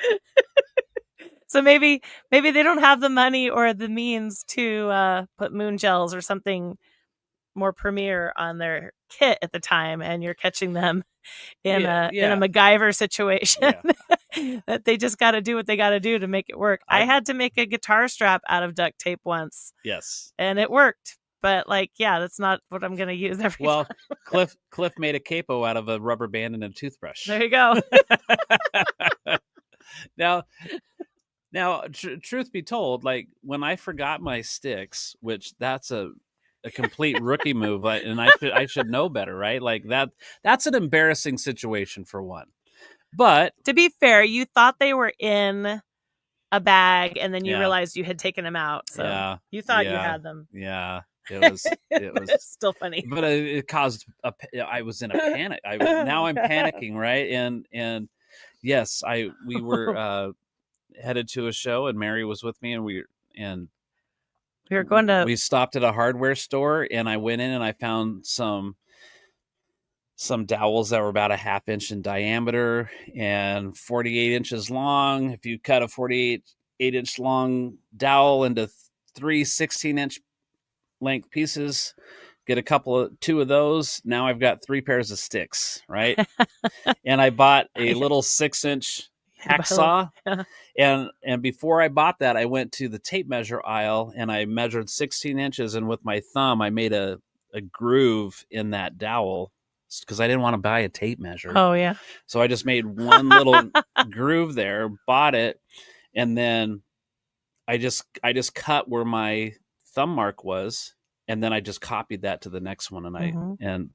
So maybe they don't have the money or the means to put moon gels or something more premier on their kit at the time, and you're catching them in a MacGyver situation. That they just got to do what they got to do to make it work. I had to make a guitar strap out of duct tape once.
Yes, and
it worked. But like, yeah, that's not what I'm going to use every time.
Cliff made a capo out of a rubber band and a toothbrush.
There you go.
Now, truth be told, like when I forgot my sticks, which that's a complete rookie move, and I should know better, right? Like that's an embarrassing situation for one. But
to be fair, you thought they were in a bag, and then you realized you had taken them out. So you thought you had them.
Yeah. It was
still funny,
but it caused I was in a panic. Now I'm panicking, right? And yes, we were headed to a show, and Mary was with me, and we were going to. We stopped at a hardware store, and I went in and I found some dowels that were about a 1/2 inch in diameter and 48 inches long. If you cut a 48 inch long dowel into 3 16-inch length pieces, get two of those. Now I've got 3 pairs of sticks, right? And I bought a little 6-inch hacksaw. And before I bought that, I went to the tape measure aisle and I measured 16 inches. And with my thumb, I made a groove in that dowel because I didn't want to buy a tape measure.
Oh, yeah.
So I just made one little groove there, bought it, and then I just cut where my thumb mark was, and then I just copied that to the next one. And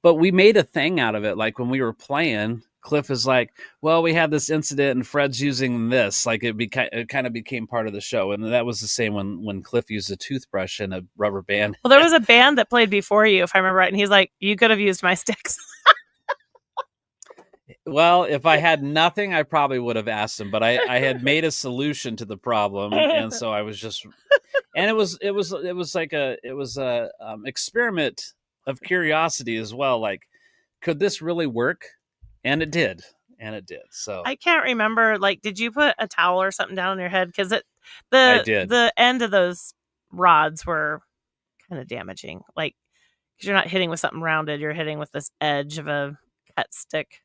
but we made a thing out of it. Like when we were playing, Cliff is like, well, we had this incident and Fred's using this. Like it kind of became part of the show. And that was the same when Cliff used a toothbrush and a rubber band.
Well, there was a band that played before you, if I remember right. And he's like, you could have used my sticks.
Well, if I had nothing, I probably would have asked him, but I had made a solution to the problem. And so I was just, and it was like a experiment of curiosity as well. Like, could this really work? And it did. So
I can't remember. Like, did you put a towel or something down on your head? Because
I did.
The end of those rods were kind of damaging. Like, because you're not hitting with something rounded, you're hitting with this edge of a cut stick.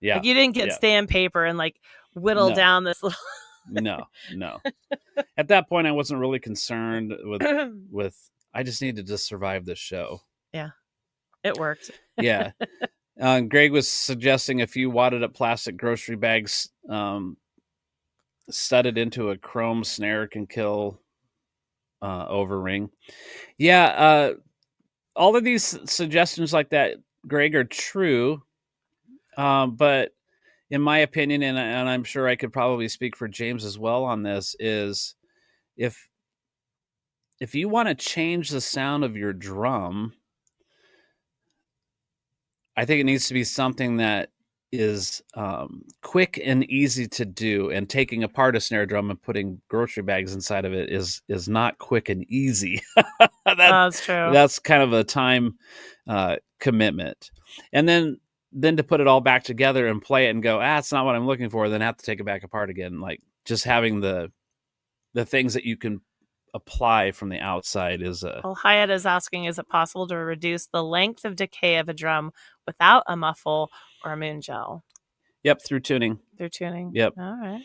Yeah.
Like, you didn't get sandpaper and like whittle down this little.
No. At that point, I wasn't really concerned with. I just needed to survive this show.
Yeah, it worked.
Yeah. Greg was suggesting a few wadded up plastic grocery bags studded into a chrome snare can kill overring. Yeah, all of these suggestions like that, Greg, are true. But in my opinion, and I'm sure I could probably speak for James as well on this, is if you want to change the sound of your drum, I think it needs to be something that is quick and easy to do. And taking apart a snare drum and putting grocery bags inside of it is not quick and easy.
That's true.
That's kind of a time commitment. And then to put it all back together and play it and go, that's not what I'm looking for, then have to take it back apart again. Like just having the things that you can apply from the outside is
Well, Hyatt is asking, is it possible to reduce the length of decay of a drum without a muffle or a moon gel?
Yep, through tuning. Yep.
All right.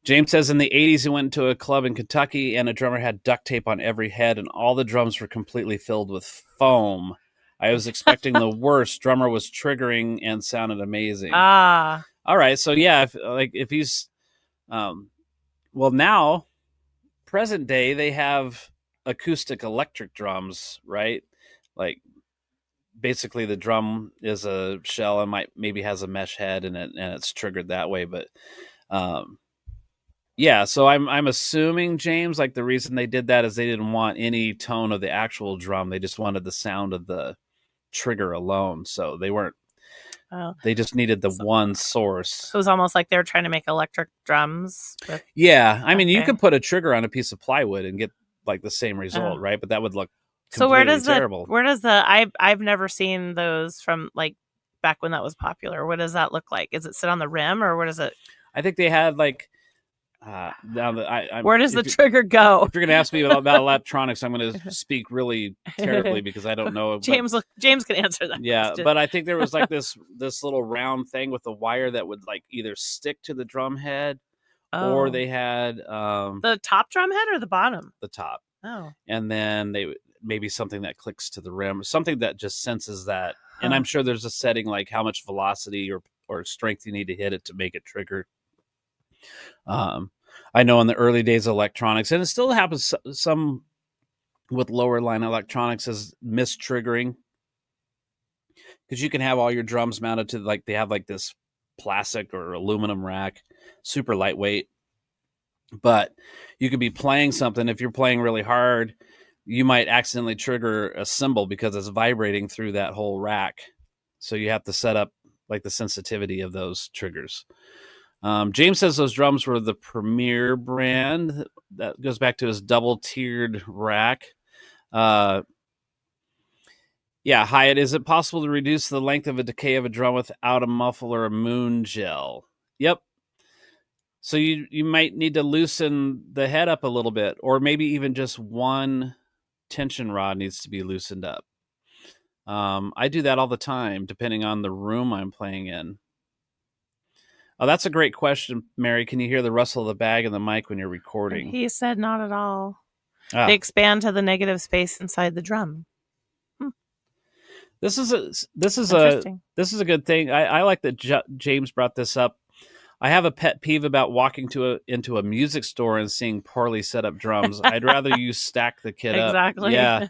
James says in the 80s he went to a club in Kentucky and a drummer had duct tape on every head and all the drums were completely filled with foam. I was expecting the worst. Drummer was triggering and sounded amazing.
All
right. So yeah, if he's well, now present day they have acoustic electric drums, right? Like basically the drum is a shell and maybe has a mesh head and it's triggered that way. But yeah, so I'm assuming, James, like the reason they did that is they didn't want any tone of the actual drum. They just wanted the sound of the trigger alone. So they weren't. They just needed the one source.
So it was almost like they were trying to make electric drums.
Yeah, I mean, you could put a trigger on a piece of plywood and get like the same result, right? But that would look completely terrible.
I've never seen those from like back when that was popular. What does that look like? Is it sit on the rim or what is it?
I think they had like.
Where does the trigger go?
If you're going to ask me about electronics, I'm going to speak really terribly because I don't know.
James can answer that.
Yeah,
question.
But I think there was like this little round thing with a wire that would like either stick to the drum head, or they had
the top drum head or the bottom.
The top.
Oh.
And then maybe something that clicks to the rim, something that just senses that. And I'm sure there's a setting like how much velocity or strength you need to hit it to make it trigger. I know in the early days of electronics, and it still happens some with lower line electronics, is mistriggering, because you can have all your drums mounted to like they have like this plastic or aluminum rack, super lightweight, but you could be playing something. If you're playing really hard, you might accidentally trigger a cymbal because it's vibrating through that whole rack. So you have to set up like the sensitivity of those triggers. James says those drums were the Premier brand. That goes back to his double-tiered rack. Yeah, Hyatt, is it possible to reduce the length of a decay of a drum without a muffle or a moon gel? Yep. So you might need to loosen the head up a little bit, or maybe even just one tension rod needs to be loosened up. I do that all the time, depending on the room I'm playing in. Oh, that's a great question, Mary. Can you hear the rustle of the bag and the mic when you're recording?
He said not at all. They expand to the negative space inside the drum.
This is a good thing. I like that James brought this up. I have a pet peeve about walking into a music store and seeing poorly set up drums. I'd rather you stack the kit up.
Exactly.
Yeah.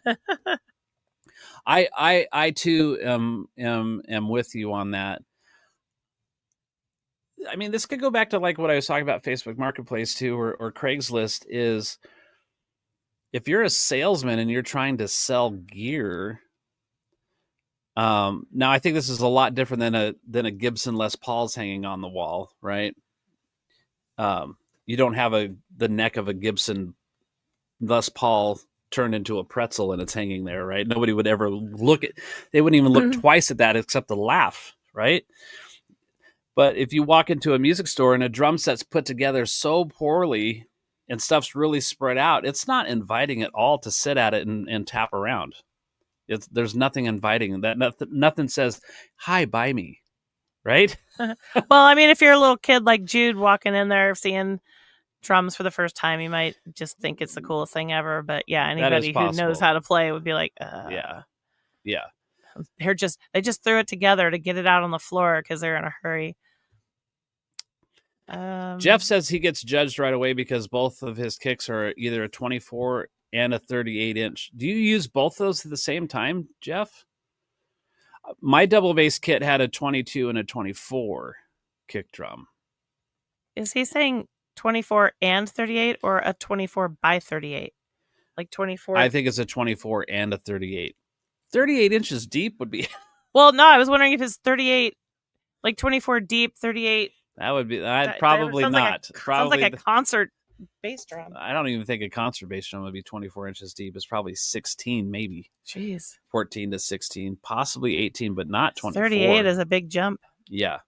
I too am with you on that. I mean, this could go back to like what I was talking about Facebook Marketplace too, or Craigslist. Is if you're a salesman and you're trying to sell gear. Now I think this is a lot different than a Gibson Les Paul's hanging on the wall, right? You don't have the neck of a Gibson Les Paul turned into a pretzel and it's hanging there, right? Nobody would ever they wouldn't even look twice at that except to laugh, right? But if you walk into a music store and a drum set's put together so poorly and stuff's really spread out, it's not inviting at all to sit at it and tap around. There's nothing inviting. That nothing says, "Hi, buy me," right?
Well, I mean, if you're a little kid like Jude walking in there seeing drums for the first time, you might just think it's the coolest thing ever. But yeah, anybody who knows how to play would be like,
yeah.
They just threw it together to get it out on the floor because they're in a hurry.
Jeff says he gets judged right away because both of his kicks are either a 24 and a 38 inch. Do you use both those at the same time, Jeff? My double bass kit had a 22 and a 24 kick drum.
Is he saying 24 and 38 or a 24 by 38? Like 24?
I think it's a 24 and a 38. 38 inches deep would be...
Well, no, I was wondering if it's 38, like 24 deep, 38...
That would be... probably not.
Sounds like a concert bass drum.
I don't even think a concert bass drum would be 24 inches deep. It's probably 16, maybe.
Jeez.
14 to 16, possibly 18, but not 24.
38 is a big jump.
Yeah.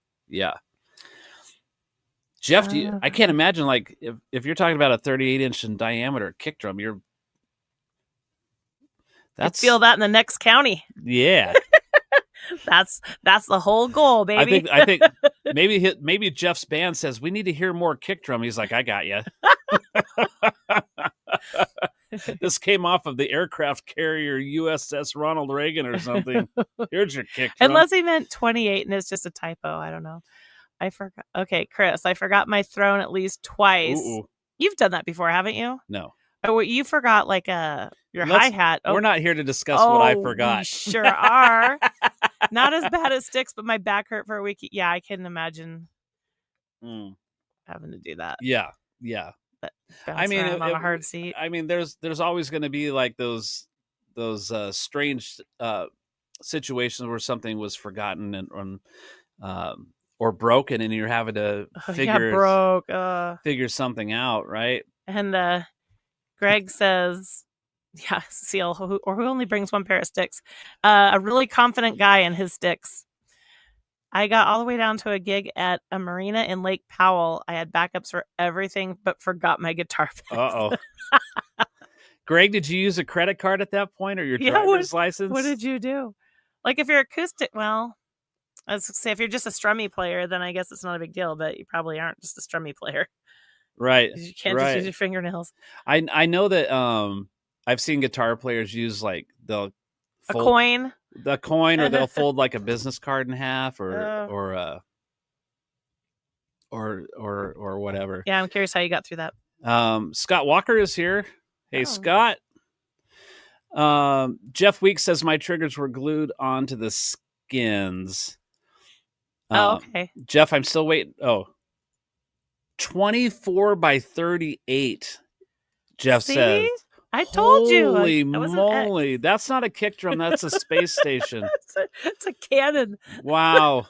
Jeff, I can't imagine, like, if you're talking about a 38 inch in diameter kick drum, you
feel that in the next county.
Yeah.
That's the whole goal, baby.
I think maybe Jeff's band says we need to hear more kick drum. He's like, I got you. This came off of the aircraft carrier USS Ronald Reagan or something. Here's your kick drum.
Unless he meant 28 and it's just a typo. I don't know. I forgot. Okay, Chris, I forgot my throne at least twice.
Ooh.
You've done that before, haven't you?
No.
Oh, you forgot like your hi-hat.
We're not here to discuss what I forgot.
We sure are. Not as bad as sticks, but my back hurt for a week. Yeah, I can imagine having to do that.
Yeah.
But
I mean,
on a hard seat.
I mean, there's always going to be like those strange situations where something was forgotten and or broken, and you're having to figure something out, right?
And Greg says, yeah, Seal, who only brings one pair of sticks, a really confident guy in his sticks. I got all the way down to a gig at a marina in Lake Powell. I had backups for everything, but forgot my guitar picks.
Uh-oh. Greg, did you use a credit card at that point or your driver's license?
What did you do? Like if you're acoustic, well, I was going to say if you're just a strummy player, then I guess it's not a big deal, but you probably aren't just a strummy player.
Right.
You can't just use your fingernails.
I know that I've seen guitar players use like they'll fold
a coin,
or they'll fold like a business card in half or whatever.
Yeah, I'm curious how you got through that.
Scott Walker is here. Hey, Scott. Jeff Weeks says my triggers were glued onto the skins.
Okay.
Jeff, I'm still waiting. 24 by 38. Jeff says.
I told you.
Holy moly. That's not a kick drum. That's a space station.
It's a cannon.
Wow.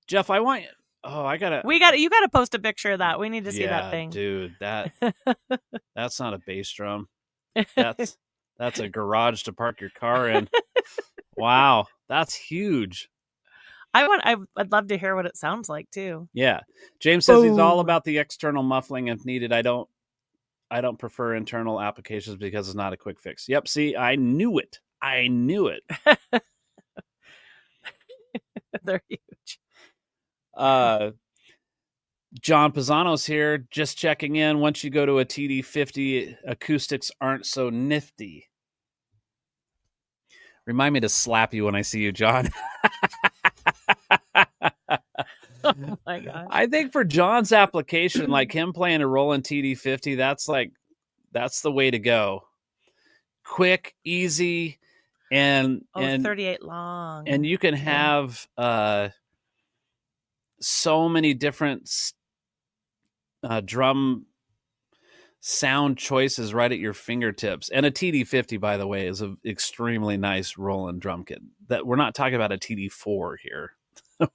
Jeff, I want you.
You gotta post a picture of that. We need to see that thing.
Dude, that's not a bass drum. That's a garage to park your car in. Wow. That's huge.
I'd love to hear what it sounds like too.
Yeah. James says he's all about the external muffling if needed. I don't I don't prefer internal applications because it's not a quick fix. Yep. See, I knew it.
They're huge.
John Pisano's here, just checking in. Once you go to a TD50, acoustics aren't so nifty. Remind me to slap you when I see you, John.
Oh my gosh.
I think for John's application, like him playing a Roland TD50, that's the way to go. Quick, easy, and
38 long.
And you can have so many different drum sound choices right at your fingertips. And a TD50, by the way, is an extremely nice Roland drum kit. That we're not talking about a TD4 here.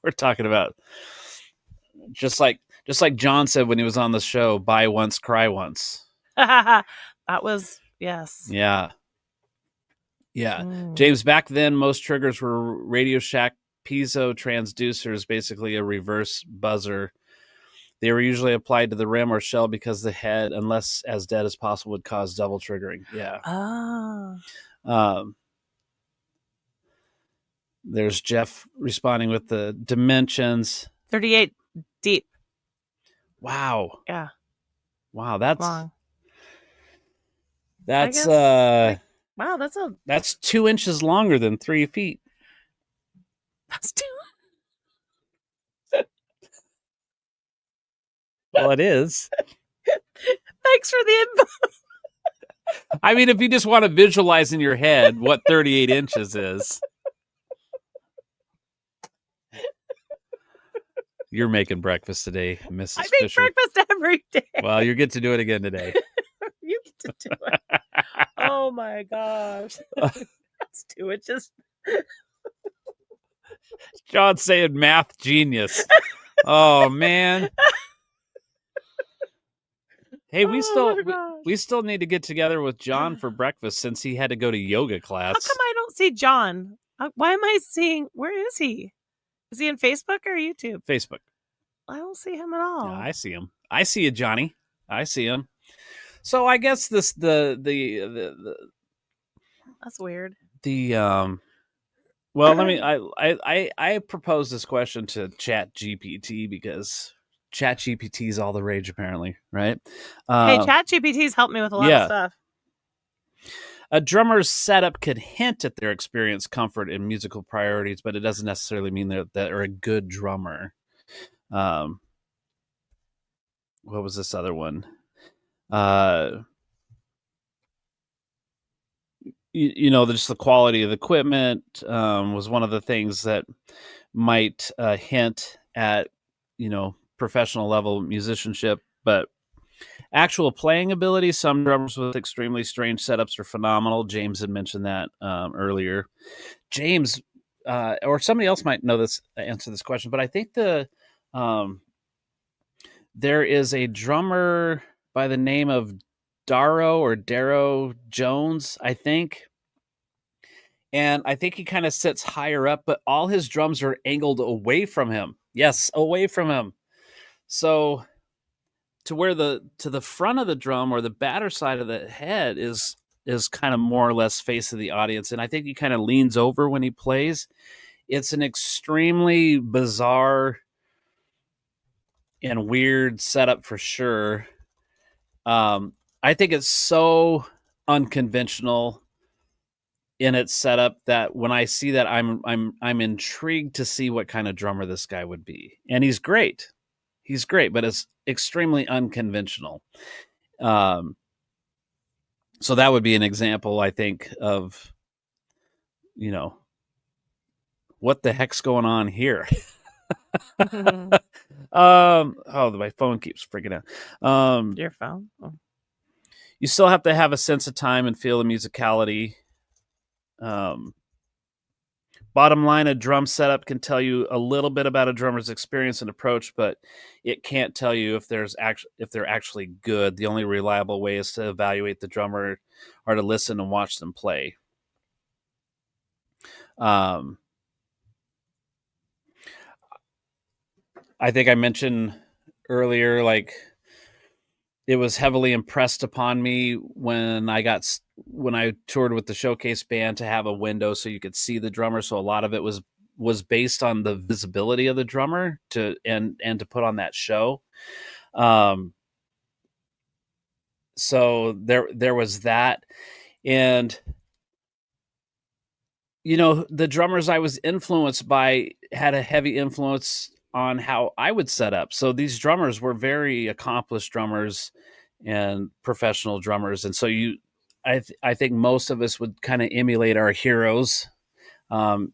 We're talking about just like John said when he was on the show, buy once, cry once.
That was, yes.
Yeah. James, back then most triggers were Radio Shack piezo transducers, basically a reverse buzzer. They were usually applied to the rim or shell because the head, unless as dead as possible, would cause double triggering. Yeah. There's Jeff responding with the dimensions.
38 deep.
Wow.
Yeah.
Wow, that's
long.
That's
wow,
that's 2 inches longer than 3 feet.
That's 2.
Well, it is.
Thanks for the info.
I mean, if you just want to visualize in your head what 38 inches is. You're making breakfast today, Mrs.
I make breakfast every day.
Well, you get to do it again today.
You get to do it. Oh my gosh. That's 2 inches.
John's saying math genius. Oh man. Hey, we still need to get together with John for breakfast since he had to go to yoga class.
How come I don't see John? Why am I seeing? Where is he? Is he in Facebook or YouTube?
Facebook.
I don't see him at all.
Yeah, I see him. I see you, Johnny. I see him. So I guess the
that's weird.
Well, let me. I propose this question to Chat GPT because Chat GPT is all the rage, apparently, right?
Hey, Chat GPT's helped me with a lot of stuff.
A drummer's setup could hint at their experience, comfort, and musical priorities, but it doesn't necessarily mean they're a good drummer. What was this other one? Just the quality of the equipment was one of the things that might hint at, professional level musicianship, but actual playing ability, some drummers with extremely strange setups are phenomenal. James had mentioned that earlier. James, or somebody else might know this, answer this question, but I think there is a drummer by the name of Darrow Jones, I think. And I think he kind of sits higher up, but all his drums are angled away from him. Yes, away from him. So to where to the front of the drum or the batter side of the head is kind of more or less face of the audience. And I think he kind of leans over when he plays. It's an extremely bizarre and weird setup for sure. I think it's so unconventional in its setup that when I see that, I'm intrigued to see what kind of drummer this guy would be. And he's great. He's great, but it's extremely unconventional. So that would be an example, I think, of, what the heck's going on here? My phone keeps freaking out.
Your phone? Oh.
You still have to have a sense of time and feel the musicality. Bottom line, a drum setup can tell you a little bit about a drummer's experience and approach, but it can't tell you if they're actually good. The only reliable way is to evaluate the drummer or to listen and watch them play. I think I mentioned earlier, like it was heavily impressed upon me when I toured with the showcase band to have a window so you could see the drummer. So a lot of it was based on the visibility of the drummer and to put on that show. So there was that. And, the drummers I was influenced by had a heavy influence on how I would set up. So these drummers were very accomplished drummers and professional drummers. And so I think most of us would kind of emulate our heroes in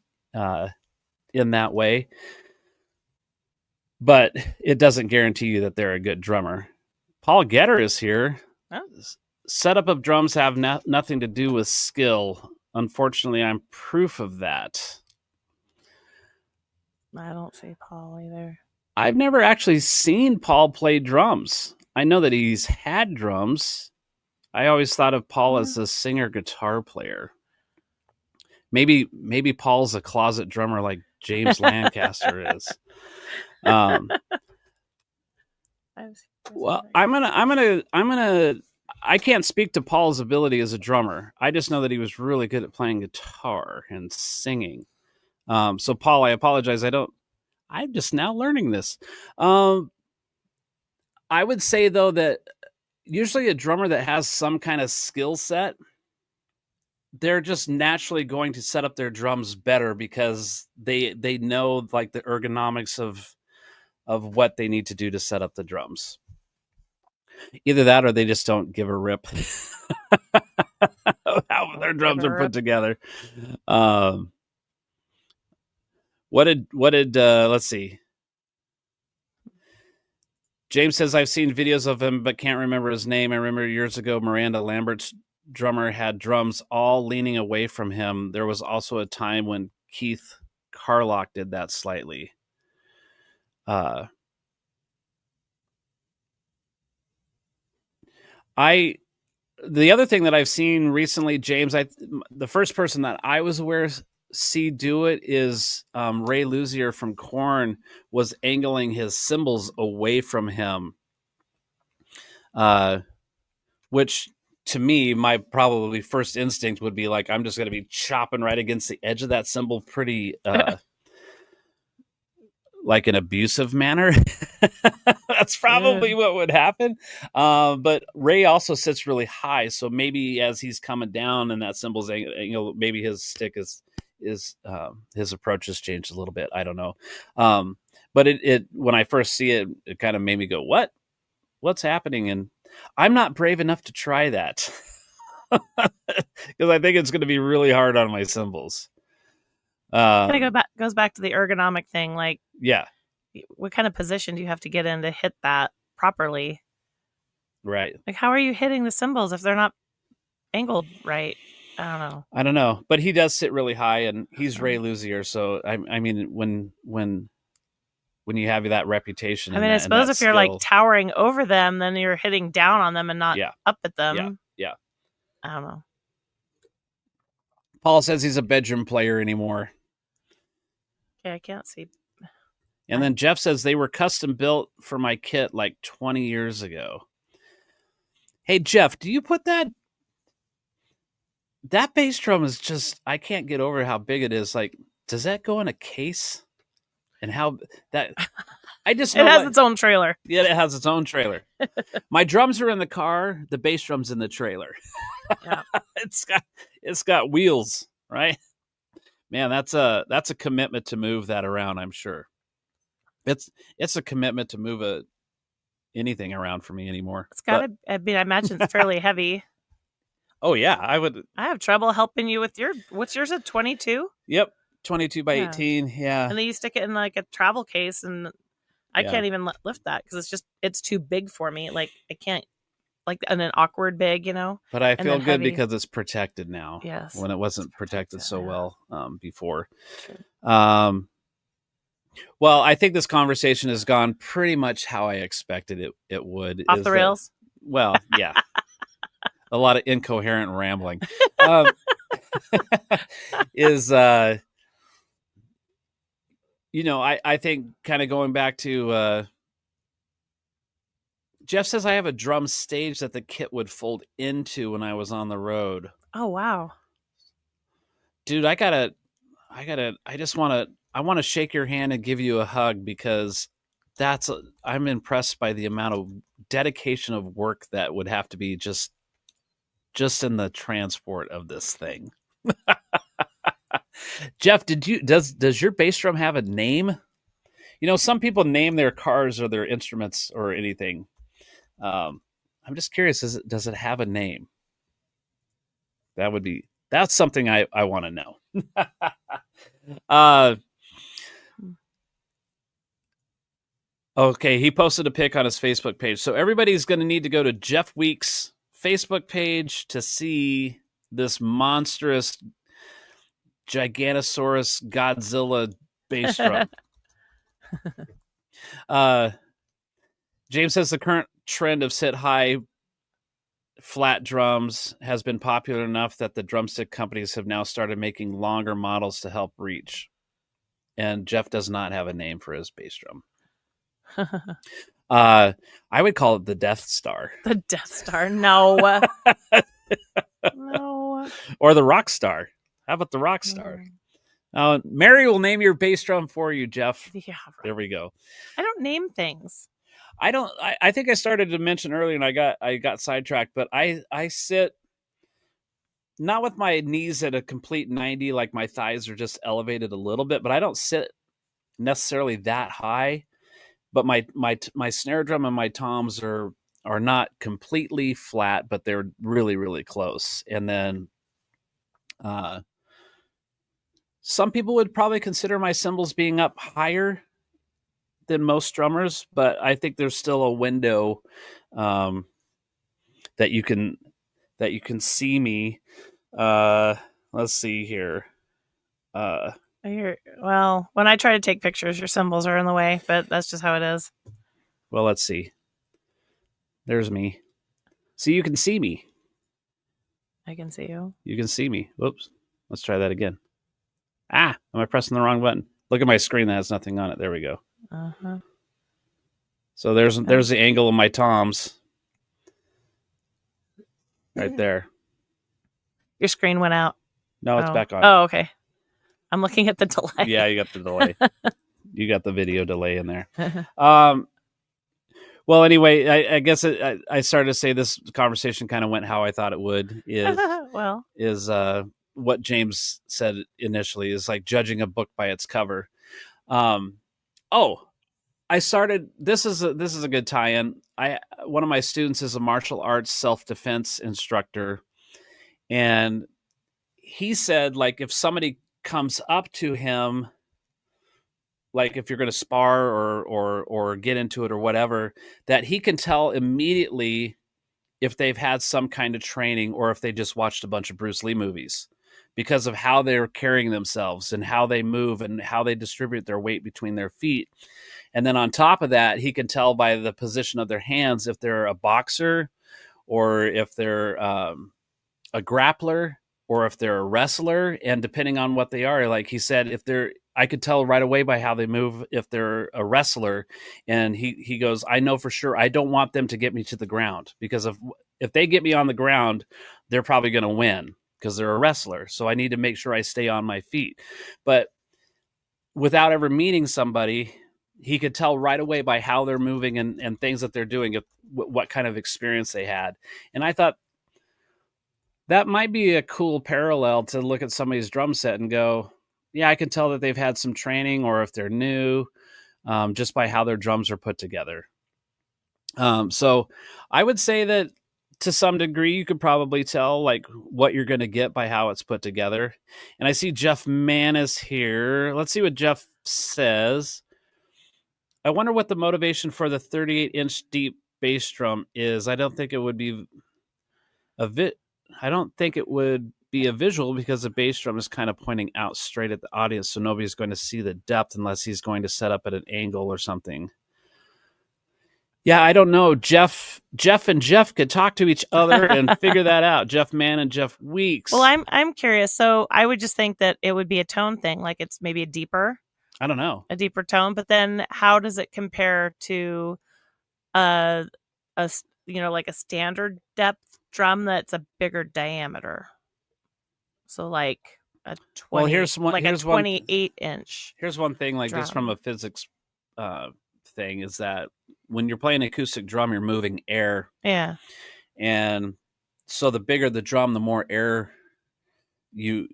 that way. But it doesn't guarantee you that they're a good drummer. Paul Getter is here.
Oh.
Setup of drums have nothing to do with skill. Unfortunately, I'm proof of that.
I don't see Paul either.
I've never actually seen Paul play drums. I know that he's had drums. I always thought of Paul as a singer-guitar player. Maybe Paul's a closet drummer like James Lancaster is. Well, I can't speak to Paul's ability as a drummer. I just know that he was really good at playing guitar and singing. So Paul, I apologize. I'm just now learning this. I would say though that usually a drummer that has some kind of skill set, they're just naturally going to set up their drums better because they know like the ergonomics of what they need to do to set up the drums. Either that or they just don't give a rip how their drums are put together. What did let's see. James says, I've seen videos of him, but can't remember his name. I remember years ago, Miranda Lambert's drummer had drums all leaning away from him. There was also a time when Keith Carlock did that slightly. The other thing that I've seen recently, James, the first person that I was aware see do it is Ray Luzier from Korn was angling his cymbals away from him, which to me, my probably first instinct would be like, I'm just going to be chopping right against the edge of that cymbal pretty like an abusive manner. That's probably what would happen. But Ray also sits really high. So maybe as he's coming down and that cymbal's angle, maybe his stick is his approach has changed a little bit. I don't know. But it when I first see it, it kind of made me go, what's happening? And I'm not brave enough to try that because I think it's going to be really hard on my cymbals.
Goes back to the ergonomic thing. Like,
yeah,
what kind of position do you have to get in to hit that properly?
Right.
Like, how are you hitting the cymbals if they're not angled right? I
don't know, but he does sit really high, and he's Ray Luzier. So I mean, when you have that reputation,
I suppose if you're like towering over them, then you're hitting down on them and not up at them.
Yeah.
I don't know.
Paul says he's a bedroom player anymore.
Okay, I can't see.
And then Jeff says they were custom built for my kit like 20 years ago. Hey, Jeff, do you put that bass drum is just, I can't get over how big it is. Like, does that go in a case? And how that, I just know
it has its own trailer.
Yeah, it has its own trailer. My drums are in the car. The bass drum's in the trailer. Yeah. It's got wheels, right? Man, that's a commitment to move that around, I'm sure. It's a commitment to move anything around for me anymore.
It's got to, I imagine it's fairly heavy.
Oh yeah, I
have trouble helping you with what's yours, a 22?
Yep, 22 by 18, yeah.
And then you stick it in like a travel case, and I can't even lift that because it's too big for me. Like, I can't, like, and an awkward big, But
I feel good because it's protected now.
Yes.
When it wasn't protected so well before. Sure. Well, I think this conversation has gone pretty much how I expected it would.
Off the rails?
Well, yeah. A lot of incoherent rambling. I think kind of going back to Jeff says I have a drum stage that the kit would fold into when I was on the road.
Oh, wow.
Dude, I want to shake your hand and give you a hug because I'm impressed by the amount of dedication of work that would have to be just in the transport of this thing. Jeff, does your bass drum have a name? Some people name their cars or their instruments or anything. I'm just curious, does it have a name? That's something I want to know. Okay, he posted a pic on his Facebook page. So everybody's going to need to go to Jeff Weeks' Facebook page to see this monstrous Giganosaurus Godzilla bass drum. James says the current trend of sit high flat drums has been popular enough that the drumstick companies have now started making longer models to help reach. And Jeff does not have a name for his bass drum. I would call it the Death Star.
The Death Star? No. No.
Or the Rock Star. How about the Rock Star? Mary will name your bass drum for you, Jeff.
Yeah, right.
There we go.
I don't name things.
I think I started to mention earlier and I got sidetracked, but I sit not with my knees at a complete 90, like my thighs are just elevated a little bit, but I don't sit necessarily that high. But my snare drum and my toms are not completely flat, but they're really, really close. And then some people would probably consider my cymbals being up higher than most drummers, but I think there's still a window that you can see me. Let's see here.
Well, when I try to take pictures, your cymbals are in the way, but that's just how it is.
Well, let's see. There's me. See, you can see me.
I can see you.
You can see me. Whoops. Let's try that again. Am I pressing the wrong button? Look at my screen that has nothing on it. There we go.
Uh-huh.
So there's the angle of my toms. Right there.
Your screen went out.
No, it's back on.
Oh, okay. I'm looking at the delay.
Yeah, you got the delay. You got the video delay in there. Well, anyway, I guess I started to say this conversation kind of went how I thought it would. Is what James said initially is like judging a book by its cover. I started. This is a good tie-in. One of my students is a martial arts self-defense instructor, and he said like if somebody comes up to him, like if you're going to spar or get into it or whatever, that he can tell immediately if they've had some kind of training or if they just watched a bunch of Bruce Lee movies because of how they're carrying themselves and how they move and how they distribute their weight between their feet. And then on top of that, he can tell by the position of their hands if they're a boxer or if they're a grappler or if they're a wrestler. And depending on what they are, like he said, I could tell right away by how they move if they're a wrestler. And he goes, I know for sure I don't want them to get me to the ground because if they get me on the ground, they're probably going to win because they're a wrestler. So I need to make sure I stay on my feet. But without ever meeting somebody, he could tell right away by how they're moving and things that they're doing, what kind of experience they had. And I thought, that might be a cool parallel to look at somebody's drum set and go, yeah, I can tell that they've had some training or if they're new, just by how their drums are put together. So I would say that to some degree, you could probably tell like what you're going to get by how it's put together. And I see Jeff Mann is here. Let's see what Jeff says. I wonder what the motivation for the 38-inch deep bass drum is. I don't think it would be a visual because the bass drum is kind of pointing out straight at the audience, so nobody's going to see the depth unless he's going to set up at an angle or something. Yeah, I don't know. Jeff and Jeff could talk to each other and figure that out. Jeff Mann and Jeff Weeks.
Well, I'm curious. So I would just think that it would be a tone thing, like it's maybe a deeper
tone.
But then how does it compare to a like a standard depth drum that's a bigger diameter. So like a 20, here's 28-inch.
Here's one thing, like
drum.
just from a physics thing, is that when you're playing acoustic drum, you're moving air.
Yeah.
And so the bigger the drum, the more air you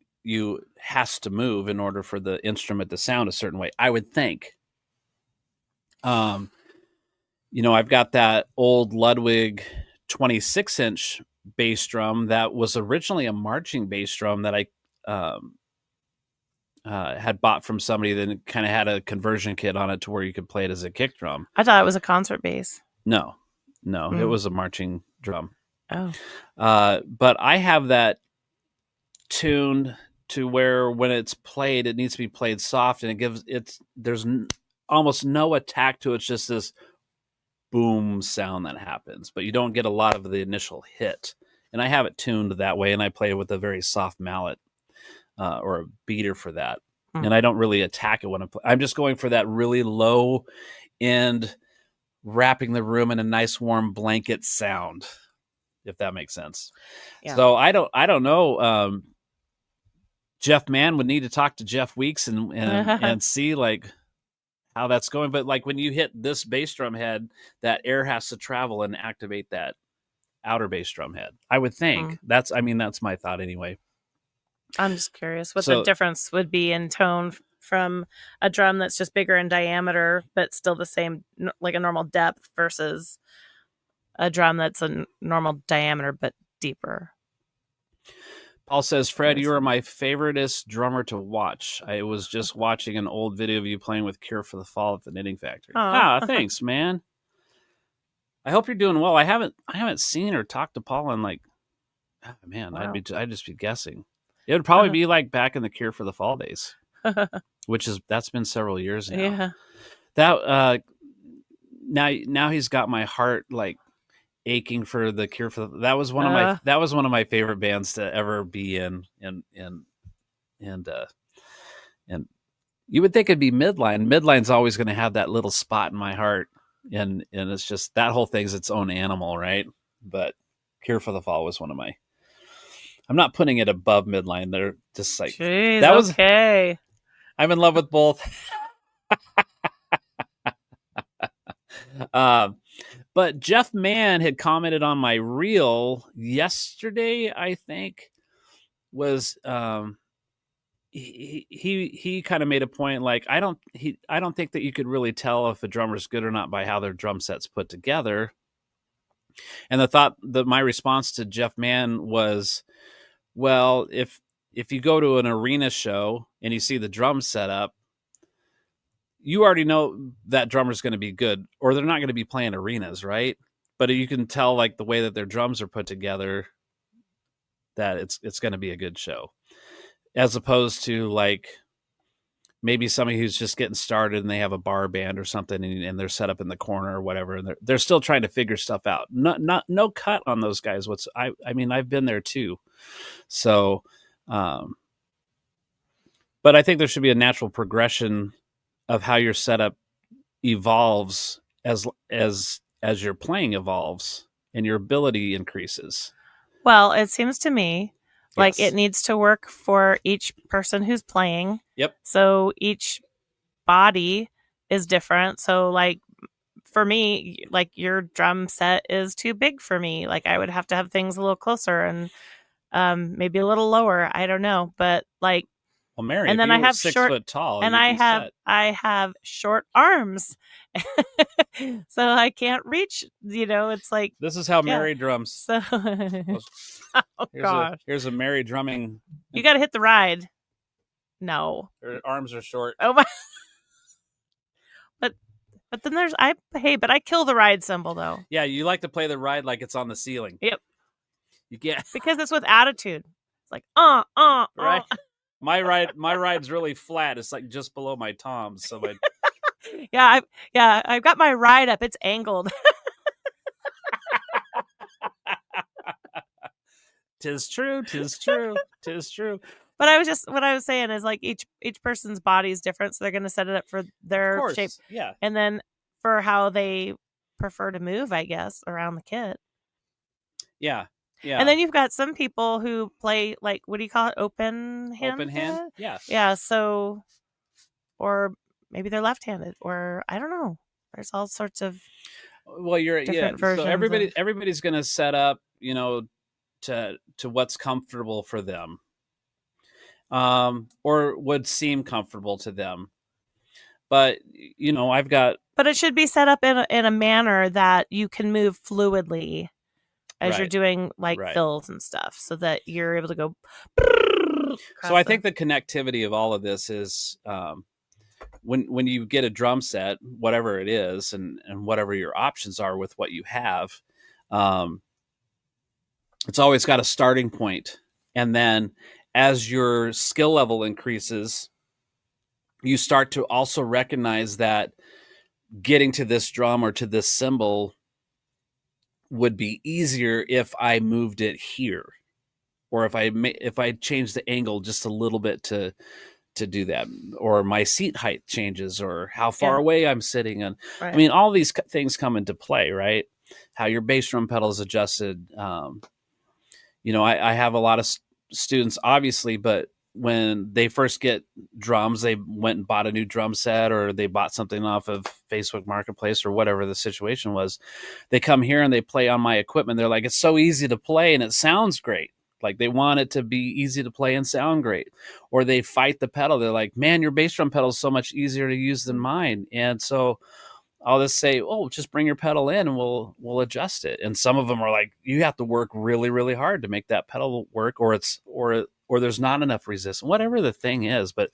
has to move in order for the instrument to sound a certain way, I would think. I've got that old Ludwig 26-inch bass drum that was originally a marching bass drum that I had bought from somebody that kind of had a conversion kit on it to where you could play it as a kick drum.
I thought it was a concert bass.
No, it was a marching drum.
Oh.
But I have that tuned to where when it's played, it needs to be played soft, and there's almost no attack to it. It's just this boom sound that happens, but you don't get a lot of the initial hit. And I have it tuned that way, and I play with a very soft mallet or a beater for that. And I don't really attack it when I'm just going for that really low end, wrapping the room in a nice warm blanket sound, if that makes sense. Yeah. So I don't know. Jeff Mann would need to talk to Jeff Weeks and see like how that's going. But like when you hit this bass drum head, that air has to travel and activate that outer bass drum head. I would think that's my thought anyway.
I'm just curious what the difference would be in tone from a drum that's just bigger in diameter, but still the same, like a normal depth, versus a drum that's a normal diameter, but deeper.
Paul says, Fred, you are my favoriteest drummer to watch. I was just watching an old video of you playing with Cure for the Fall at the Knitting Factory. Thanks, man. I hope you're doing well. I haven't seen or talked to Paul in like, wow. I'd just be guessing. It would probably be like back in the Cure for the Fall days, that's been several years now.
Yeah.
That now he's got my heart like aching for the Cure for the, that was one of my favorite bands to ever be in, and you would think it'd be Midline. Midline's always going to have that little spot in my heart, and it's just that whole thing's its own animal, right? But Cure for the Fall was one of my. I'm not putting it above Midline. They're just like,
jeez, that was okay.
I'm in love with both. But Jeff Mann had commented on my reel yesterday, I think, was he kind of made a point like I don't think that you could really tell if a drummer's good or not by how their drum set's put together. And my response to Jeff Mann was, well, if you go to an arena show and you see the drum set up, you already know that drummer's going to be good, or they're not going to be playing arenas, right? But you can tell like the way that their drums are put together that it's going to be a good show, as opposed to like maybe somebody who's just getting started and they have a bar band or something and they're set up in the corner or whatever, and they're still trying to figure stuff out. No cut on those guys. I've been there too. So, but I think there should be a natural progression of how your setup evolves as your playing evolves and your ability increases.
Well, it seems to me like it needs to work for each person who's playing.
Yep.
So each body is different. So like for me, like your drum set is too big for me. Like I would have to have things a little closer and maybe a little lower. I don't know, but like.
Well, Mary,
and then I have
6
short,
foot tall,
and I have short arms, so I can't reach. It's like
this is how Mary drums.
So, gosh,
here's a Mary drumming.
You got to hit the ride. No,
her arms are short.
Oh my! But then but I kill the ride cymbal though.
Yeah, you like to play the ride like it's on the ceiling.
Yep.
You get
because it's with attitude. It's like right.
My ride's really flat. It's like just below my toms. So
I've got my ride up. It's angled.
Tis true.
But what I was saying is like each person's body is different, so they're going to set it up for their shape.
Yeah.
And then for how they prefer to move, I guess, around the kit.
Yeah.
And then you've got some people who play, like, what do you call it? Open hand?
Yeah.
Yeah. So, or maybe they're left-handed, or I don't know. There's all sorts of different versions.
So everybody's going to set up, to what's comfortable for them, or would seem comfortable to them. But
But it should be set up in a manner that you can move fluidly as you're doing fills and stuff, so that you're able to go.
So I think the connectivity of all of this is when you get a drum set, whatever it is, and whatever your options are with what you have, it's always got a starting point. And then as your skill level increases, you start to also recognize that getting to this drum or to this cymbal would be easier if I moved it here, or if I changed the angle just a little bit to do that, or my seat height changes, or how far away I'm sitting. And I mean, all these things come into play, right? How your bass drum pedal is adjusted. I have a lot of students, obviously, but when they first get drums, they went and bought a new drum set, or they bought something off of Facebook Marketplace, or whatever the situation was. They come here and they play on my equipment. They're like, it's so easy to play and it sounds great. Like, they want it to be easy to play and sound great. Or they fight the pedal. They're like, man, your bass drum pedal is so much easier to use than mine. And so I'll just say, oh, just bring your pedal in and we'll adjust it. And some of them are like, you have to work really, really hard to make that pedal work, or there's not enough resistance, whatever the thing is. But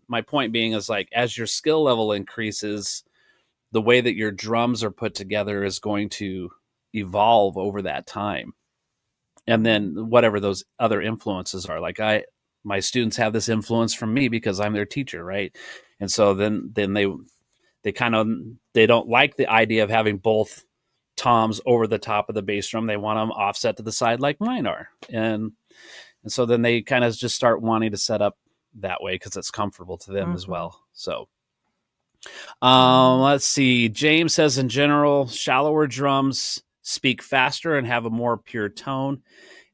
my point being is, like, as your skill level increases, the way that your drums are put together is going to evolve over that time. And then whatever those other influences are, like my students have this influence from me because I'm their teacher, right? And so then they don't like the idea of having both toms over the top of the bass drum. They want them offset to the side like mine are. And so then they kind of just start wanting to set up that way because it's comfortable to them as well. So let's see. James says, in general, shallower drums speak faster and have a more pure tone.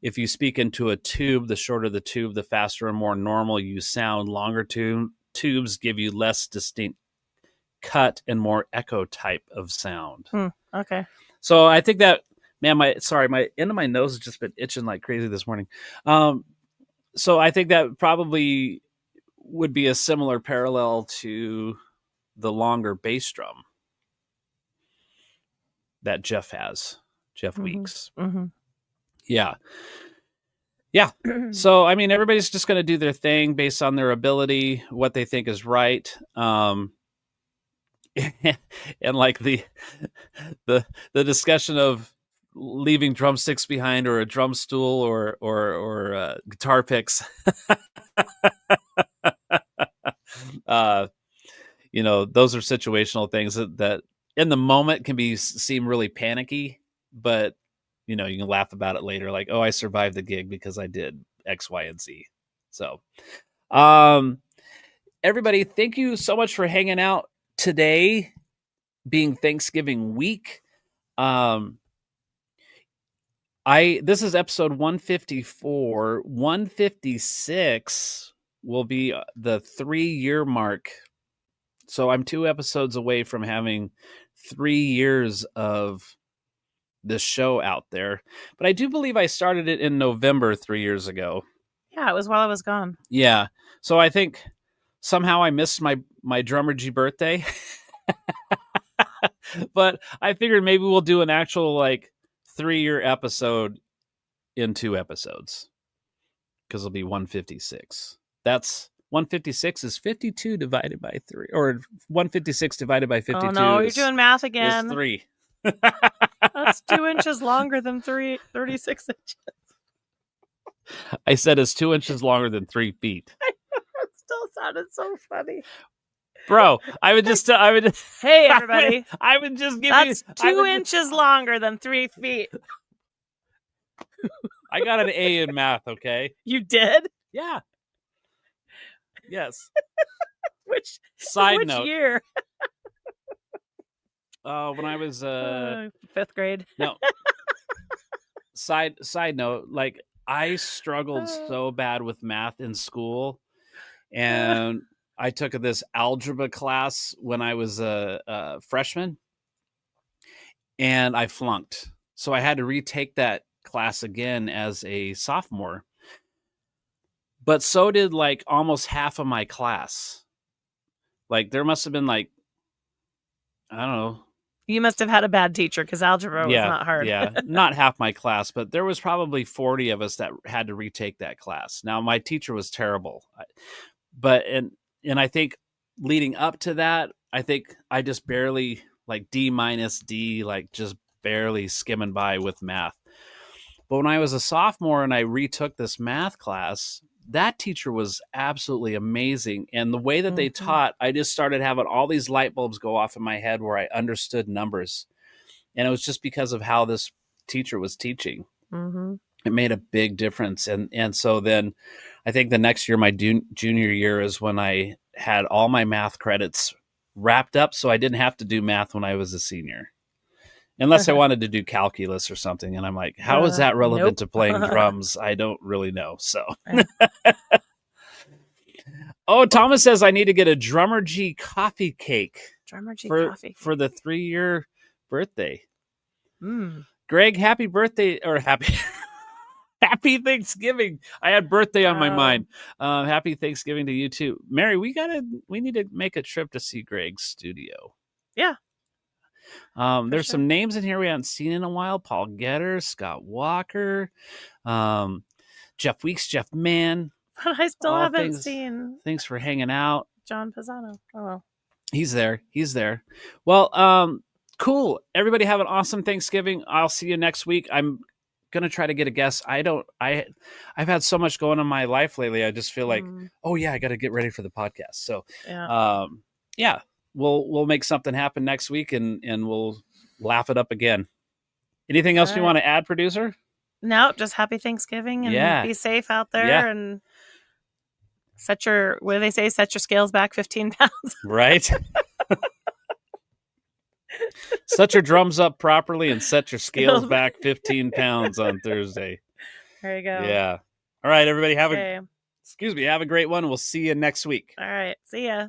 If you speak into a tube, the shorter the tube, the faster and more normal you sound. Longer tubes give you less distinct cut and more echo type of sound.
Okay.
So I think that, man, my end of my nose has just been itching like crazy this morning. So I think that probably would be a similar parallel to the longer bass drum that Jeff Weeks.
Mm-hmm.
Yeah. So, I mean, everybody's just going to do their thing based on their ability, what they think is right. And like the discussion of leaving drumsticks behind, or a drum stool, or guitar picks. Those are situational things that in the moment can seem really panicky, but you can laugh about it later. Like, oh, I survived the gig because I did X, Y, and Z. So, everybody, thank you so much for hanging out today, being Thanksgiving week. This is episode 154. 156 will be the 3-year mark. So I'm 2 episodes away from having 3 years of this show out there. But I do believe I started it in November 3 years ago.
Yeah, it was while I was gone.
Yeah. So I think somehow I missed my Drummergy birthday. But I figured maybe we'll do an actual 3-year episode in 2 episodes, because it'll be 156. That's 156 is 52 divided by 3, or 156 divided by 52.
Oh no, you're doing math again.
Is 3.
That's 2 inches longer than 36 inches.
I said it's 2 inches longer than 3 feet.
I know, it still sounded so funny.
Bro,
hey everybody,
I would just give
that's 2 inches longer than 3 feet.
I got an A in math, okay?
You did?
Yeah. Yes.
Which
Side note.
year?
When I was
5th grade.
No. Side note, like I struggled so bad with math in school, and I took this algebra class when I was a freshman, and I flunked. So I had to retake that class again as a sophomore. But so did like almost half of my class. Like there must have been like, I don't know.
You must have had a bad teacher because algebra was not hard.
Yeah, not half my class, but there was probably 40 of us that had to retake that class. Now my teacher was terrible, but and I think leading up to that, I think I just barely like D-, like just barely skimming by with math. But when I was a sophomore and I retook this math class, that teacher was absolutely amazing. And the way that they taught, I just started having all these light bulbs go off in my head where I understood numbers. And it was just because of how this teacher was teaching. It made a big difference. And so then I think the next year, my junior year, is when I had all my math credits wrapped up. So I didn't have to do math when I was a senior. Unless I wanted to do calculus or something. And I'm like, how is that relevant to playing drums? I don't really know. So. Oh, Thomas says I need to get a Drummergy coffee cake.
Drummergy coffee
for the 3-year birthday. Greg, happy birthday, or happy Thanksgiving. I had birthday on my mind. Happy Thanksgiving to you too. Mary, we need to make a trip to see Greg's studio.
Yeah.
There's some names in here we haven't seen in a while. Paul Getter, Scott Walker, Jeff Weeks, Jeff Mann.
But I still haven't seen.
Thanks for hanging out.
John Pisano. Oh, well.
He's there. Well, cool. Everybody have an awesome Thanksgiving. I'll see you next week. I'm going to try to get a guest. I've had so much going on in my life lately. I just feel like, oh yeah, I got to get ready for the podcast. So, yeah. We'll make something happen next week and we'll laugh it up again. Anything else you want to add, producer?
No, just happy Thanksgiving and be safe out there and set your scales back 15 pounds.
Right. Set your drums up properly and set your scales back 15 pounds on Thursday.
There you go.
Yeah. All right, everybody have a great one. We'll see you next week.
All right. See ya.